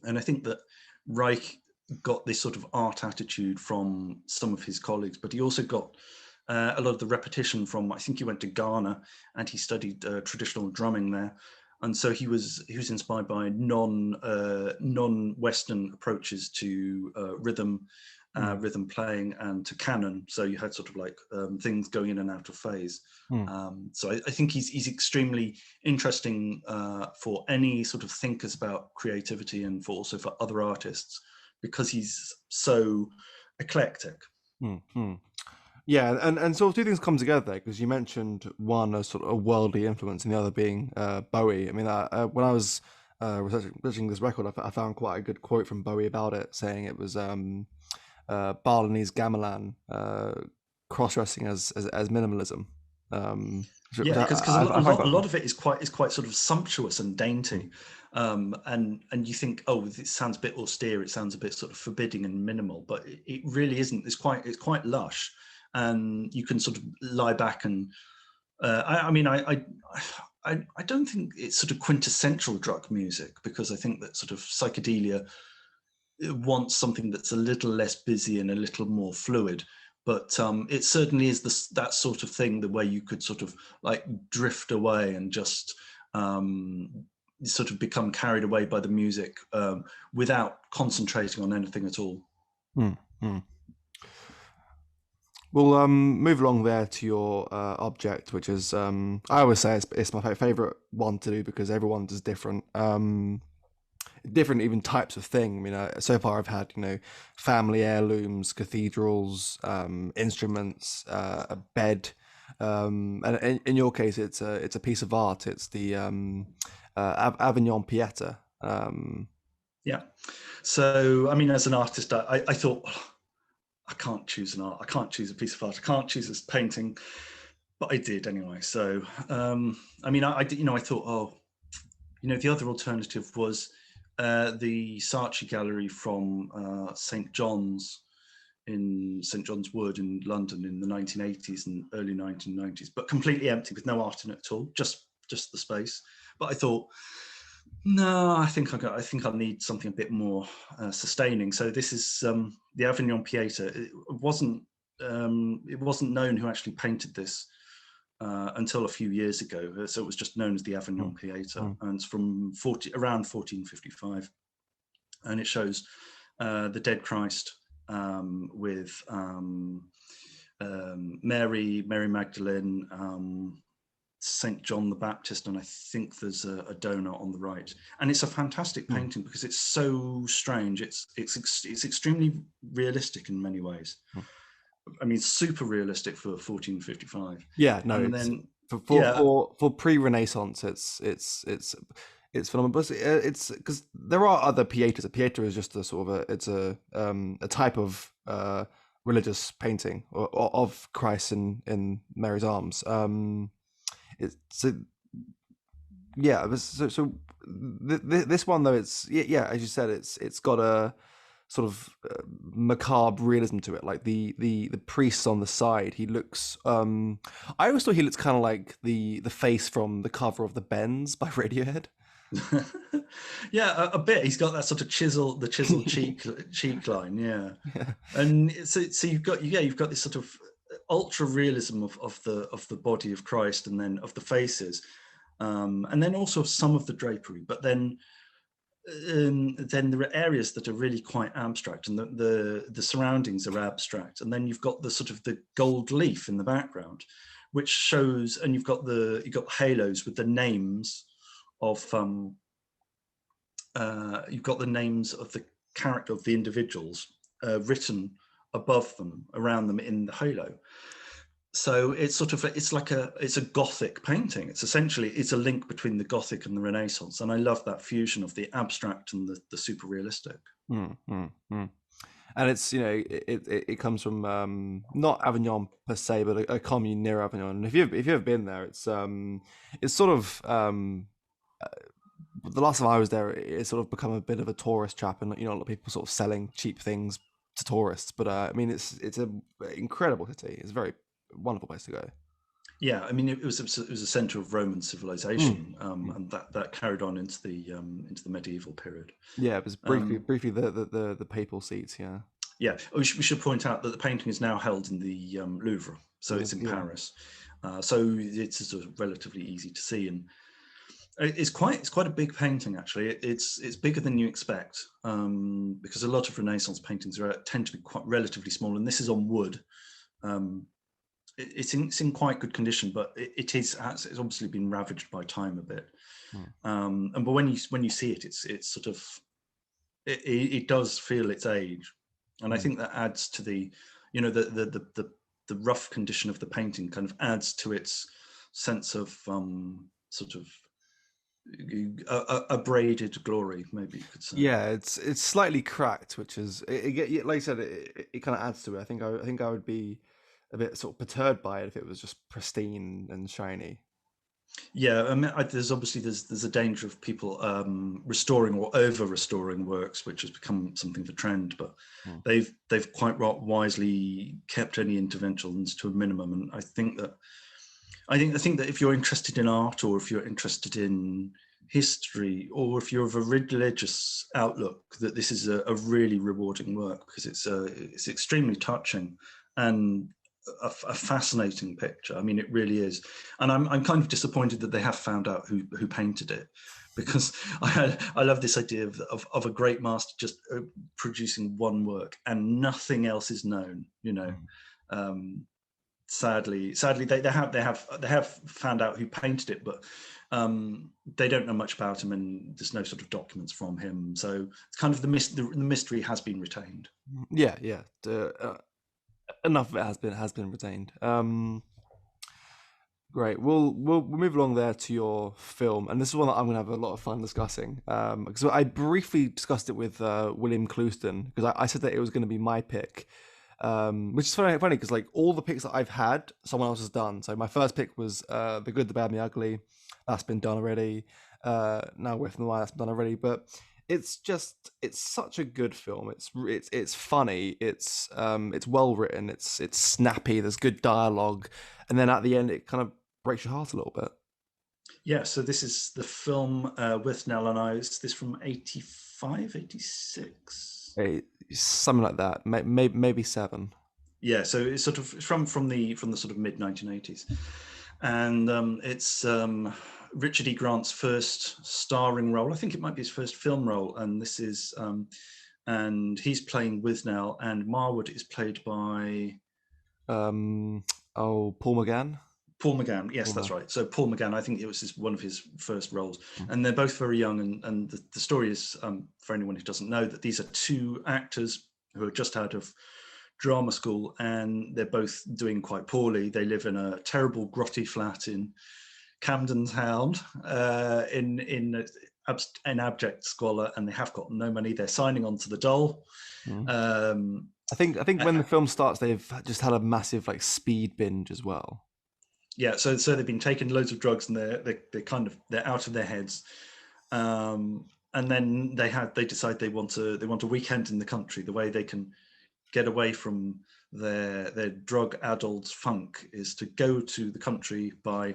And I think that Reich got this sort of art attitude from some of his colleagues, but he also got a lot of the repetition from, I think he went to Ghana and he studied traditional drumming there. And so he was inspired by non-Western approaches to rhythm playing and to canon. So you had sort of like things going in and out of phase. So I think he's extremely interesting for any sort of thinkers about creativity and also for other artists, because he's so eclectic. Yeah, and sort of two things come together, because you mentioned one as sort of a worldly influence and the other being Bowie. I mean, when I was researching this record, I found quite a good quote from Bowie about it, saying it was Balinese gamelan cross-dressing as minimalism. Yeah, because a lot of it is quite sort of sumptuous and dainty, and you think, oh, it sounds a bit austere, it sounds a bit sort of forbidding and minimal, but it really isn't. It's quite lush, and you can sort of lie back and I mean, I don't think it's sort of quintessential drug music, because I think that sort of psychedelia wants something that's a little less busy and a little more fluid. But it certainly is that sort of thing, the way you could sort of like drift away and just sort of become carried away by the music without concentrating on anything at all. We'll move along there to your object, which is, I always say it's my favorite one to do, because everyone's is different. Different even types of thing. I mean, so far I've had, family heirlooms, cathedrals, instruments, a bed, and in your case, it's a piece of art. It's the Avignon Pieter. Yeah. So, I mean, as an artist, I thought, I can't choose an art. I can't choose a piece of art. I can't choose a painting, but I did anyway. So, I mean, I thought, oh, the other alternative was the Saatchi Gallery from St. John's in St. John's Wood in London in the 1980s and early 1990s, but completely empty with no art in it at all, just the space. But I thought, no, I think I need something a bit more sustaining. So this is the Avignon Pieter. It wasn't known who actually painted this until a few years ago. So it was just known as the Avignon Pieter, and it's from around 1455, and it shows the Dead Christ with Mary Magdalene, St. John the Baptist, and I think there's a donut on the right. And it's a fantastic painting because it's so strange. It's extremely realistic in many ways. I mean, super realistic for 1455. Yeah, no. And then for pre-Renaissance, it's phenomenal. But it's because there are other Pieters. A Pieter is just a sort of a type of religious painting of Christ in Mary's arms. This one though, it's as you said, it's got a sort of macabre realism to it. Like the priest on the side, he looks I always thought he looks kind of like the face from the cover of the Bends by Radiohead. Yeah, a bit. He's got that sort of chiseled cheek line. Yeah. And so you've got this sort of ultra realism of the body of Christ, and then of the faces, and then also some of the drapery. But then there are areas that are really quite abstract, and the surroundings are abstract. And then you've got the sort of the gold leaf in the background, which shows, and you've got the halos with the names of you've got the names of the character of the individuals written above them, around them in the halo. So it's sort of it's a Gothic painting. It's essentially a link between the Gothic and the Renaissance, and I love that fusion of the abstract and the super realistic. And it's it comes from not Avignon per se, but a commune near Avignon. And if you've ever been there, it's sort of the last time I was there, it's sort of become a bit of a tourist trap, and a lot of people sort of selling cheap things to tourists. But I mean, it's an incredible city. It's a very wonderful place to go. Yeah, I mean, it was a center of Roman civilization, and that carried on into the medieval period. Yeah, it was briefly the papal seats. Yeah. Yeah, we should point out that the painting is now held in the Louvre. so it's in Paris. So it's sort of relatively easy to see, and it's quite a big painting actually. It's bigger than you expect, because a lot of Renaissance paintings tend to be quite relatively small, and this is on wood. It's in quite good condition, but it's obviously been ravaged by time a bit. But when you see it, it's sort of it does feel its age, and I think that adds to the, the rough condition of the painting kind of adds to its sense of sort of abraded glory, maybe you could say. Yeah, it's slightly cracked, which is like I said, it kind of adds to it. I think I would be a bit sort of perturbed by it if it was just pristine and shiny. Yeah, I mean, there's a danger of people restoring or over restoring works, which has become something of a trend. But they've quite wisely kept any interventions to a minimum, and I think that if you're interested in art, or if you're interested in history, or if you're of a religious outlook, that this is a really rewarding work, because it's extremely touching and a fascinating picture. I mean, it really is. And I'm kind of disappointed that they have found out who painted it, because I love this idea of a great master just producing one work and nothing else is known. Sadly, they have found out who painted it, but they don't know much about him, and there's no sort of documents from him. So it's kind of the mystery has been retained. Yeah. Enough of it has been retained. Great. We'll move along there to your film, and this is one that I'm going to have a lot of fun discussing. Because I briefly discussed it with William Clouston, because I said that it was going to be my pick. Which is funny because like all the picks that I've had, someone else has done. So my first pick was The Good, the Bad, and the Ugly. That's been done already. Now With the Lie, that's been done already. But it's such a good film. It's funny. It's well written. It's snappy. There's good dialogue, and then at the end, it kind of breaks your heart a little bit. Yeah. So this is the film With Nell and I. Is this from 85, 86? Something like that, maybe 7. Yeah, so it's sort of from the sort of mid 1980s, and it's Richard E. Grant's first starring role. I think it might be his first film role, and this is and he's playing Withnail, and Marwood is played by Paul McGann. Paul McGann, yes, that's right. So Paul McGann, I think it was one of his first roles, and they're both very young. And the story is, for anyone who doesn't know, that these are two actors who are just out of drama school, and they're both doing quite poorly. They live in a terrible grotty flat in Camden Town, in abject squalor, and they have got no money. They're signing on to the dole. I think when the film starts, they've just had a massive like speed binge as well. Yeah, so they've been taking loads of drugs, and they're out of their heads, and then they decide they want a weekend in the country. The way they can get away from their drug-addled funk is to go to the country by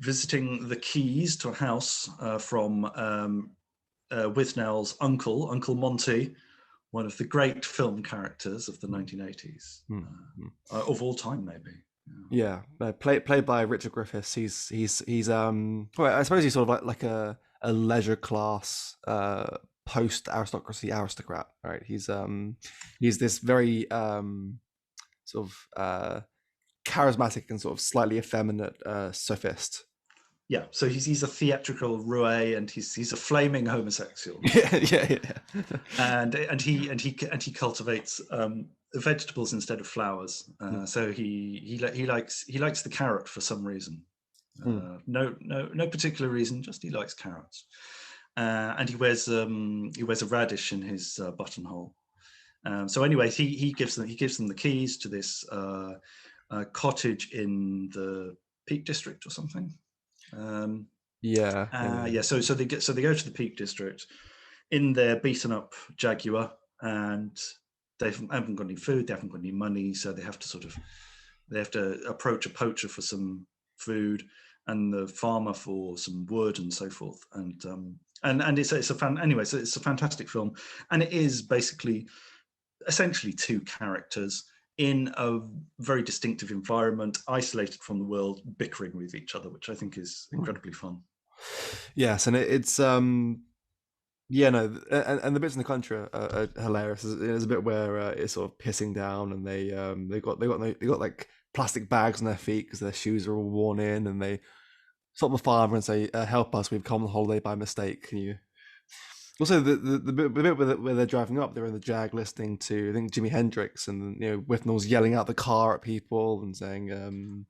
visiting the keys to a house from Withnell's Uncle Monty, one of the great film characters of the 1980s, of all time, maybe. Yeah, played by Richard Griffiths. He's well, I suppose he's sort of like a leisure class post aristocrat, right? He's this very sort of charismatic and sort of slightly effeminate sophist. Yeah, so he's a theatrical roue, and he's a flaming homosexual. Yeah. and he cultivates vegetables instead of flowers. So he likes the carrot for some reason. No particular reason, just he likes carrots. And he wears a radish in his buttonhole. So anyway, he gives them the keys to this cottage in the Peak District or something. So they go to the Peak District in their beaten up Jaguar, and they haven't got any food, they haven't got any money, so they have to approach a poacher for some food, and the farmer for some wood and so forth. And it's a fantastic film, and it is essentially two characters in a very distinctive environment, isolated from the world, bickering with each other, which I think is incredibly fun. Yes, and it's yeah, no, and the bits in the country are hilarious. There's a bit where it's sort of pissing down, and they got like plastic bags on their feet because their shoes are all worn in, and they stop the farmer and say, "Help us, we've come on holiday by mistake. Can you?" Also, the bit where they're driving up, they're in the Jag listening to, I think, Jimi Hendrix, and Withnall's yelling out the car at people and saying,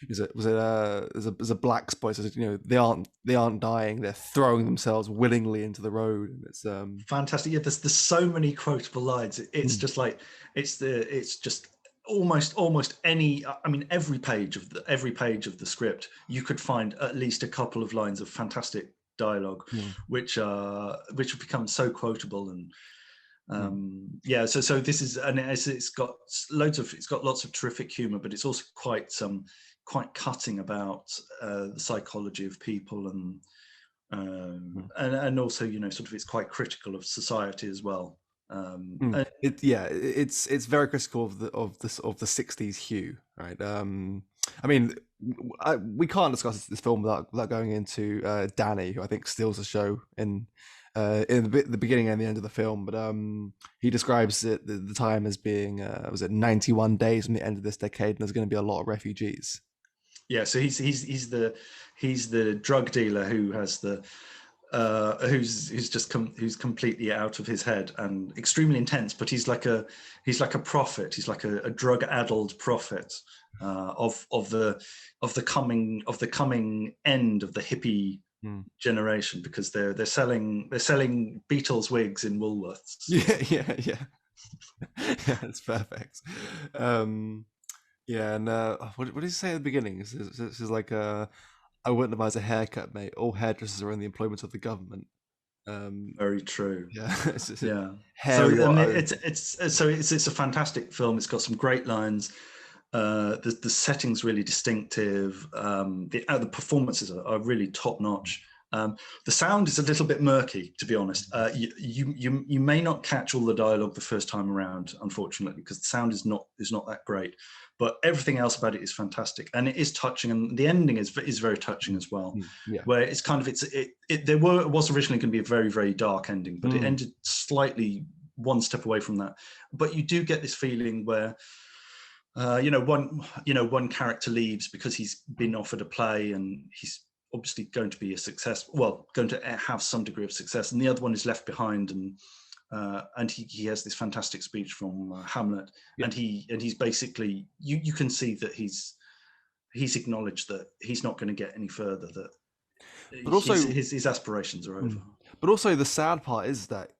there's a black spot, says, they aren't dying, they're throwing themselves willingly into the road, and it's fantastic. Yeah, there's so many quotable lines. It's just like it's just almost any. I mean, every page of the script, you could find at least a couple of lines of fantastic dialogue, which have become so quotable. And yeah, so this is, and it's got lots of terrific humor, but it's also quite cutting about the psychology of people, and also sort of it's quite critical of society as well. It's very critical of the 60s hue, right? I mean, we can't discuss this film without going into Danny, who I think steals the show in the beginning and the end of the film. But he describes it the time as being was it 91 days from the end of this decade, and there's going to be a lot of refugees. Yeah, so he's the drug dealer who has the who's completely out of his head and extremely intense, but he's like a prophet. He's like a drug-addled prophet of the coming end of the hippie generation, because they're selling Beatles wigs in Woolworths. Yeah, it's perfect. Yeah, and what did he say at the beginning? This is like I wouldn't advise a haircut, mate. All hairdressers are in the employment of the government. Very true. Yeah, yeah. So it's a fantastic film. It's got some great lines. The setting's really distinctive. The performances are really top notch. The sound is a little bit murky, to be honest. You may not catch all the dialogue the first time around, unfortunately, because the sound is not that great. But everything else about it is fantastic, and it is touching, and the ending is very touching as well. Where it's kind of it was originally going to be a very, very dark ending, but it ended slightly one step away from that. But you do get this feeling where one character leaves because he's been offered a play and he's obviously going to be going to have some degree of success, and the other one is left behind, and he has this fantastic speech from Hamlet, and he's basically you can see that he's acknowledged that he's not going to get any further, but also his aspirations are over. But also the sad part is that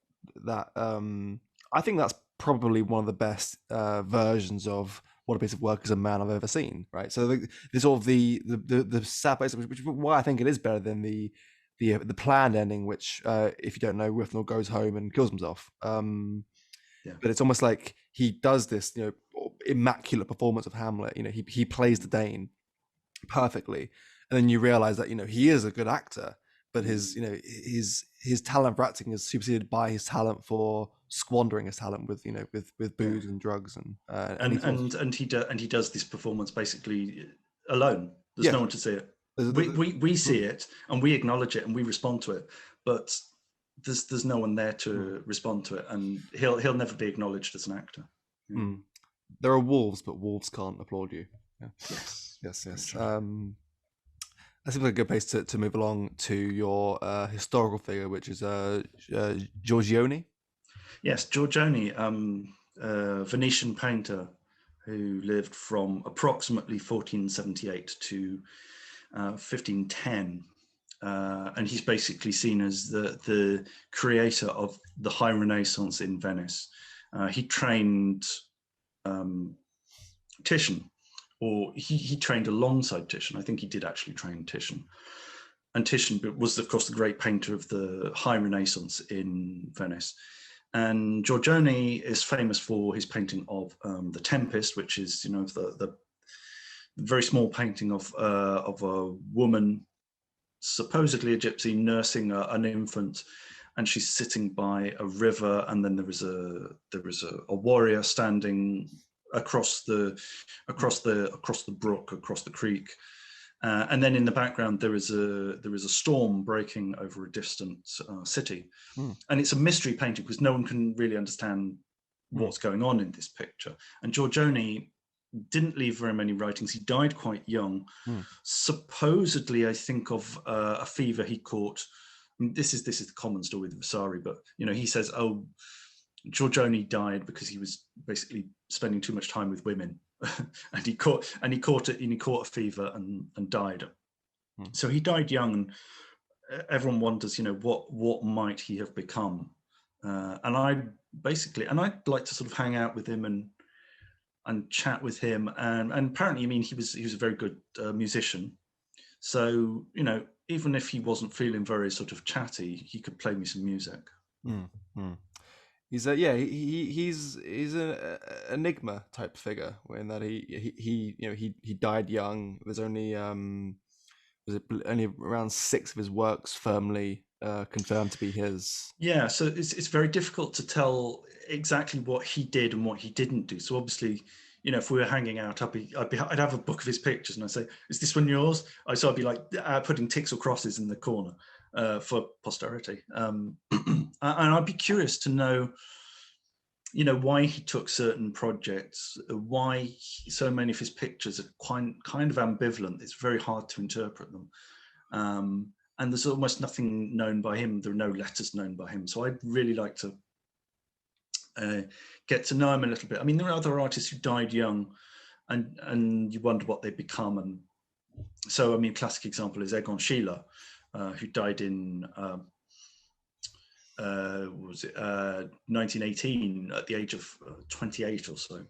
I think that's probably one of the best versions of What a Piece of Work Is a Man I've ever seen, right? So there's sort of the sad place, which is why I think it is better than the planned ending, which if you don't know, Withnall goes home and kills himself. But it's almost like he does this immaculate performance of Hamlet. He plays the Dane perfectly, and then you realize that he is a good actor, but his talent for acting is superseded by his talent for squandering his talent with booze and drugs, and he does this performance basically alone. There's no one to see it. We see it and we acknowledge it and we respond to it, but there's no one there to respond to it, and he'll never be acknowledged as an actor. There are wolves, but wolves can't applaud you. Yes. That seems like a good place to move along to your historical figure, which is Giorgione. Yes, Giorgione, Venetian painter who lived from approximately 1478 to 1510, and he's basically seen as the creator of the High Renaissance in Venice. He trained Titian, or he trained alongside Titian. I think he did actually train Titian. And Titian was, of course, the great painter of the High Renaissance in Venice. And Giorgione is famous for his painting of The Tempest, which is, the very small painting of a woman, supposedly a gypsy, nursing an infant, and she's sitting by a river, and then there is a warrior standing across the brook, across the creek. And then in the background there is a storm breaking over a distant city, and it's a mystery painting because no one can really understand what's going on in this picture. And Giorgione didn't leave very many writings. He died quite young. Supposedly, I think of a fever he caught. I mean, this is the common story with Vasari, but he says, "Oh, Giorgione died because he was basically spending too much time with women." and he caught a fever and died. So he died young, and everyone wonders, what might he have become? And I'd like to sort of hang out with him and chat with him. And apparently, I mean, he was a very good musician. So even if he wasn't feeling very sort of chatty, he could play me some music. He's he's an enigma type figure in that he died young. There's only only around 6 of his works firmly confirmed to be his. Yeah, so it's very difficult to tell exactly what he did and what he didn't do. So obviously, if we were hanging out, I'd have a book of his pictures, and I'd say, "Is this one yours?" So I'd be like putting ticks or crosses in the corner for posterity, and I'd be curious to know, why he took certain projects, why so many of his pictures are kind of ambivalent. It's very hard to interpret them. And there's almost nothing known by him. There are no letters known by him. So I'd really like to get to know him a little bit. I mean, there are other artists who died young, and you wonder what they've become. And so, I mean, classic example is Egon Schiele, who died in 1918 at the age of 28 or so.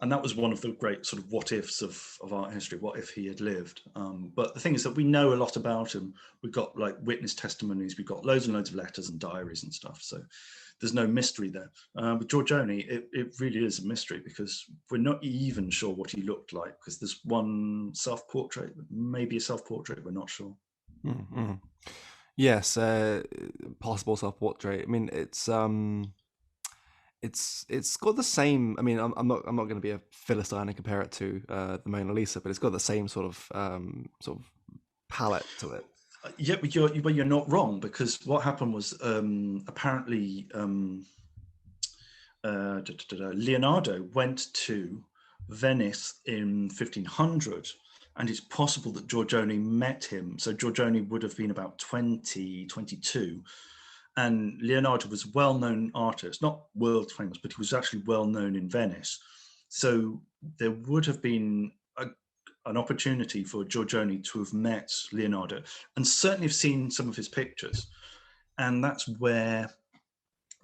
And that was one of the great sort of what ifs of art history. What if he had lived? But the thing is that we know a lot about him. We've got like witness testimonies. We've got loads and loads of letters and diaries and stuff. So there's no mystery there. With Giorgione, it really is a mystery because we're not even sure what he looked like, because there's one self-portrait, maybe a self-portrait, we're not sure. Mm-hmm. Yes, possible self-portrait. I mean, it's got the same. I mean, I'm not going to be a philistine and compare it to the Mona Lisa, but it's got the same sort of palette to it. Yeah, but you're not wrong, because what happened was apparently Leonardo went to Venice in 1500. And it's possible that Giorgione met him. So Giorgione would have been about 22. And Leonardo was a well-known artist, not world famous, but he was actually well-known in Venice. So there would have been an opportunity for Giorgione to have met Leonardo and certainly have seen some of his pictures. And that's where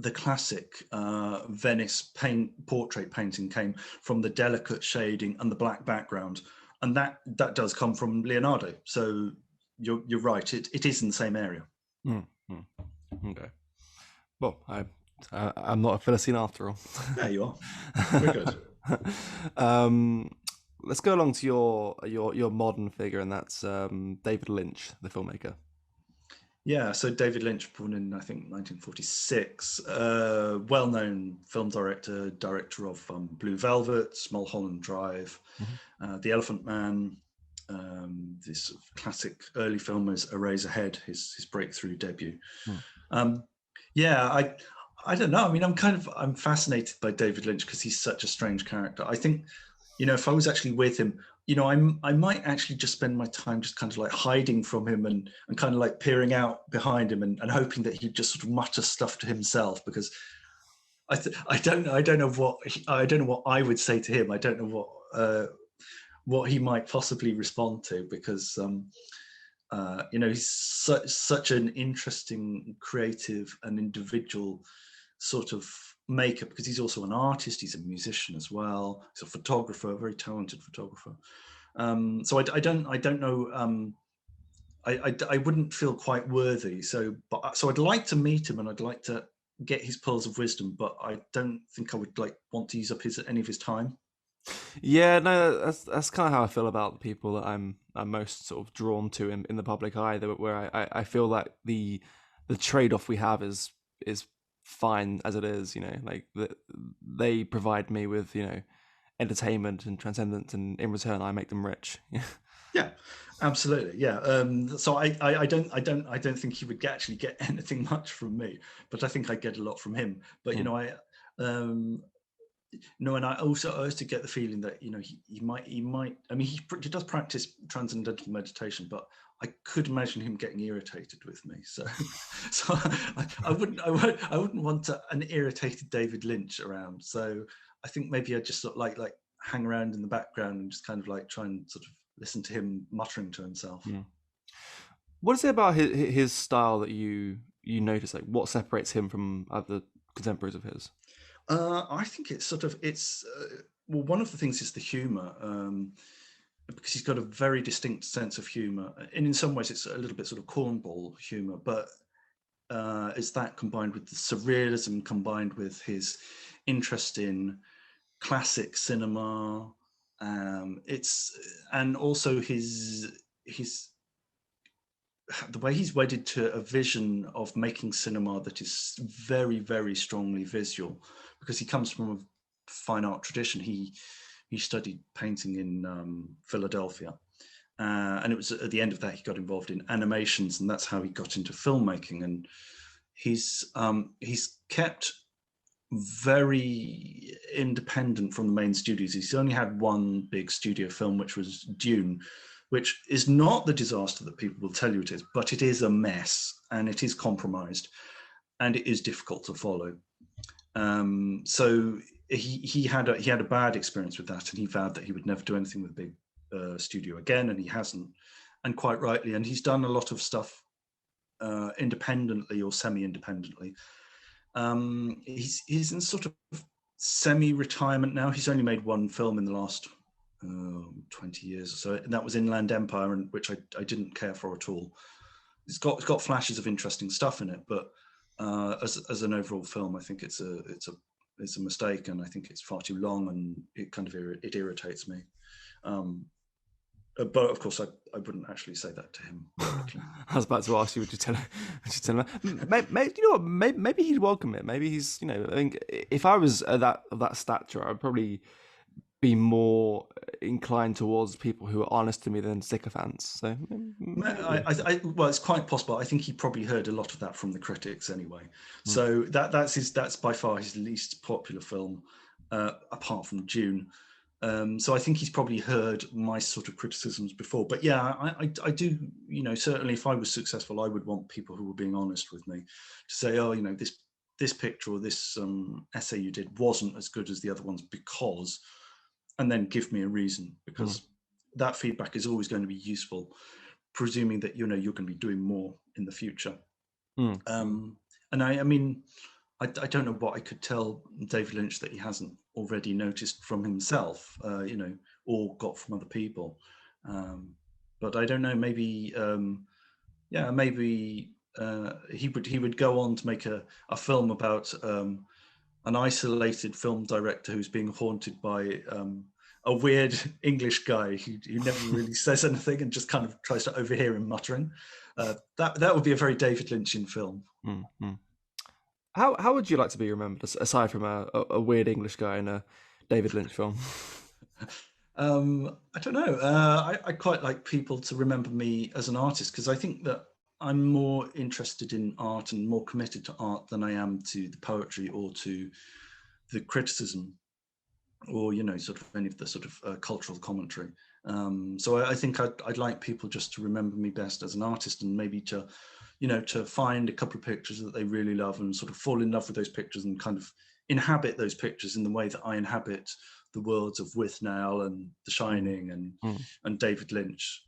the classic Venice portrait painting came from, the delicate shading and the black background. And that does come from Leonardo. So you're right. It is in the same area. Okay. Well, I'm not a Philistine after all. Yeah, you are. Very good. Let's go along to your modern figure, and that's David Lynch, the filmmaker. Yeah, so David Lynch, born in, I think, 1946, well-known film director of Blue Velvet, Mulholland Drive, The Elephant Man, this classic early film is Eraserhead, his breakthrough debut. Yeah, I don't know. I mean, I'm fascinated by David Lynch because he's such a strange character. I think, if I was actually with him, I might actually just spend my time just kind of like hiding from him and kind of like peering out behind him and hoping that he'd just sort of mutter stuff to himself, because I don't know what I would say to him. I don't know what he might possibly respond to, because he's such an interesting, creative and individual sort of maker, because he's also an artist, he's a musician as well, he's a photographer, a very talented photographer. So I don't know. I wouldn't feel quite worthy. So I'd like to meet him and I'd like to get his pearls of wisdom, but I don't think I would want to use up any of his time. Yeah, no, that's kind of how I feel about the people that I'm most sort of drawn to in the public eye. Where I feel like the trade-off we have is fine as it is. Like they provide me with entertainment and transcendence, and in return I make them rich. Yeah, absolutely. Yeah. So I don't think he would actually get anything much from me, but I think I get a lot from him. But and I also get the feeling that he might. I mean, he does practice transcendental meditation, but I could imagine him getting irritated with me. So I wouldn't want an irritated David Lynch around. So I think maybe I just sort of like hang around in the background and just kind of like try and sort of listen to him muttering to himself. What is it about his style that you notice? Like, what separates him from other contemporaries of his? I think it's well, one of the things is the humor, because he's got a very distinct sense of humor, and in some ways it's a little bit sort of cornball humor, but it's that combined with the surrealism, combined with his interest in classic cinema, and also his the way he's wedded to a vision of making cinema that is very, very strongly visual, because he comes from a fine art tradition. He studied painting in Philadelphia, and it was at the end of that he got involved in animations, and that's how he got into filmmaking. And he's kept very independent from the main studios. He's only had one big studio film, which was Dune, which is not the disaster that people will tell you it is, but it is a mess, and it is compromised, and it is difficult to follow. So he had a bad experience with that, and he vowed that he would never do anything with a big studio again, and he hasn't, and quite rightly. And he's done a lot of stuff independently or semi-independently. He's in sort of semi-retirement now. He's only made one film in the last 20 years or so, and that was Inland Empire, and which I didn't care for at all. It's got flashes of interesting stuff in it, but as an overall film, I think it's a mistake, and I think it's far too long, and it kind of it irritates me. But of course, I wouldn't actually say that to him. I was about to ask you, would you tell him? Maybe, maybe he'd welcome it. Maybe he's, I think if I was of that stature, I'd probably be more inclined towards people who are honest to me than sycophants. So, well, it's quite possible. I think he probably heard a lot of that from the critics anyway. So that's by far his least popular film, apart from Dune. So I think he's probably heard my sort of criticisms before. But yeah, I do, certainly if I was successful, I would want people who were being honest with me to say, oh, this picture or this essay you did wasn't as good as the other ones because, and then give me a reason, because that feedback is always going to be useful, presuming that, you're going to be doing more in the future. And I mean, I don't know what I could tell David Lynch that he hasn't already noticed from himself, or got from other people. But I don't know, maybe, maybe he would go on to make a film about an isolated film director who's being haunted by a weird English guy who never really says anything and just kind of tries to overhear him muttering. That would be a very David Lynchian film. How would you like to be remembered, aside from a weird English guy in a David Lynch film? I don't know. I quite like people to remember me as an artist, because I think that I'm more interested in art and more committed to art than I am to the poetry or to the criticism, or sort of any of the sort of cultural commentary. So I think I'd like people just to remember me best as an artist, and maybe to find a couple of pictures that they really love and sort of fall in love with those pictures and kind of inhabit those pictures in the way that I inhabit the worlds of Withnail and The Shining and David Lynch.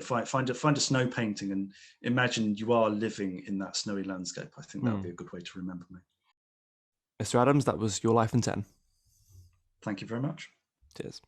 Find a snow painting and imagine you are living in that snowy landscape. I think that would be a good way to remember me. Mr. Adams, that was Your Life in 10. Thank you very much. Cheers.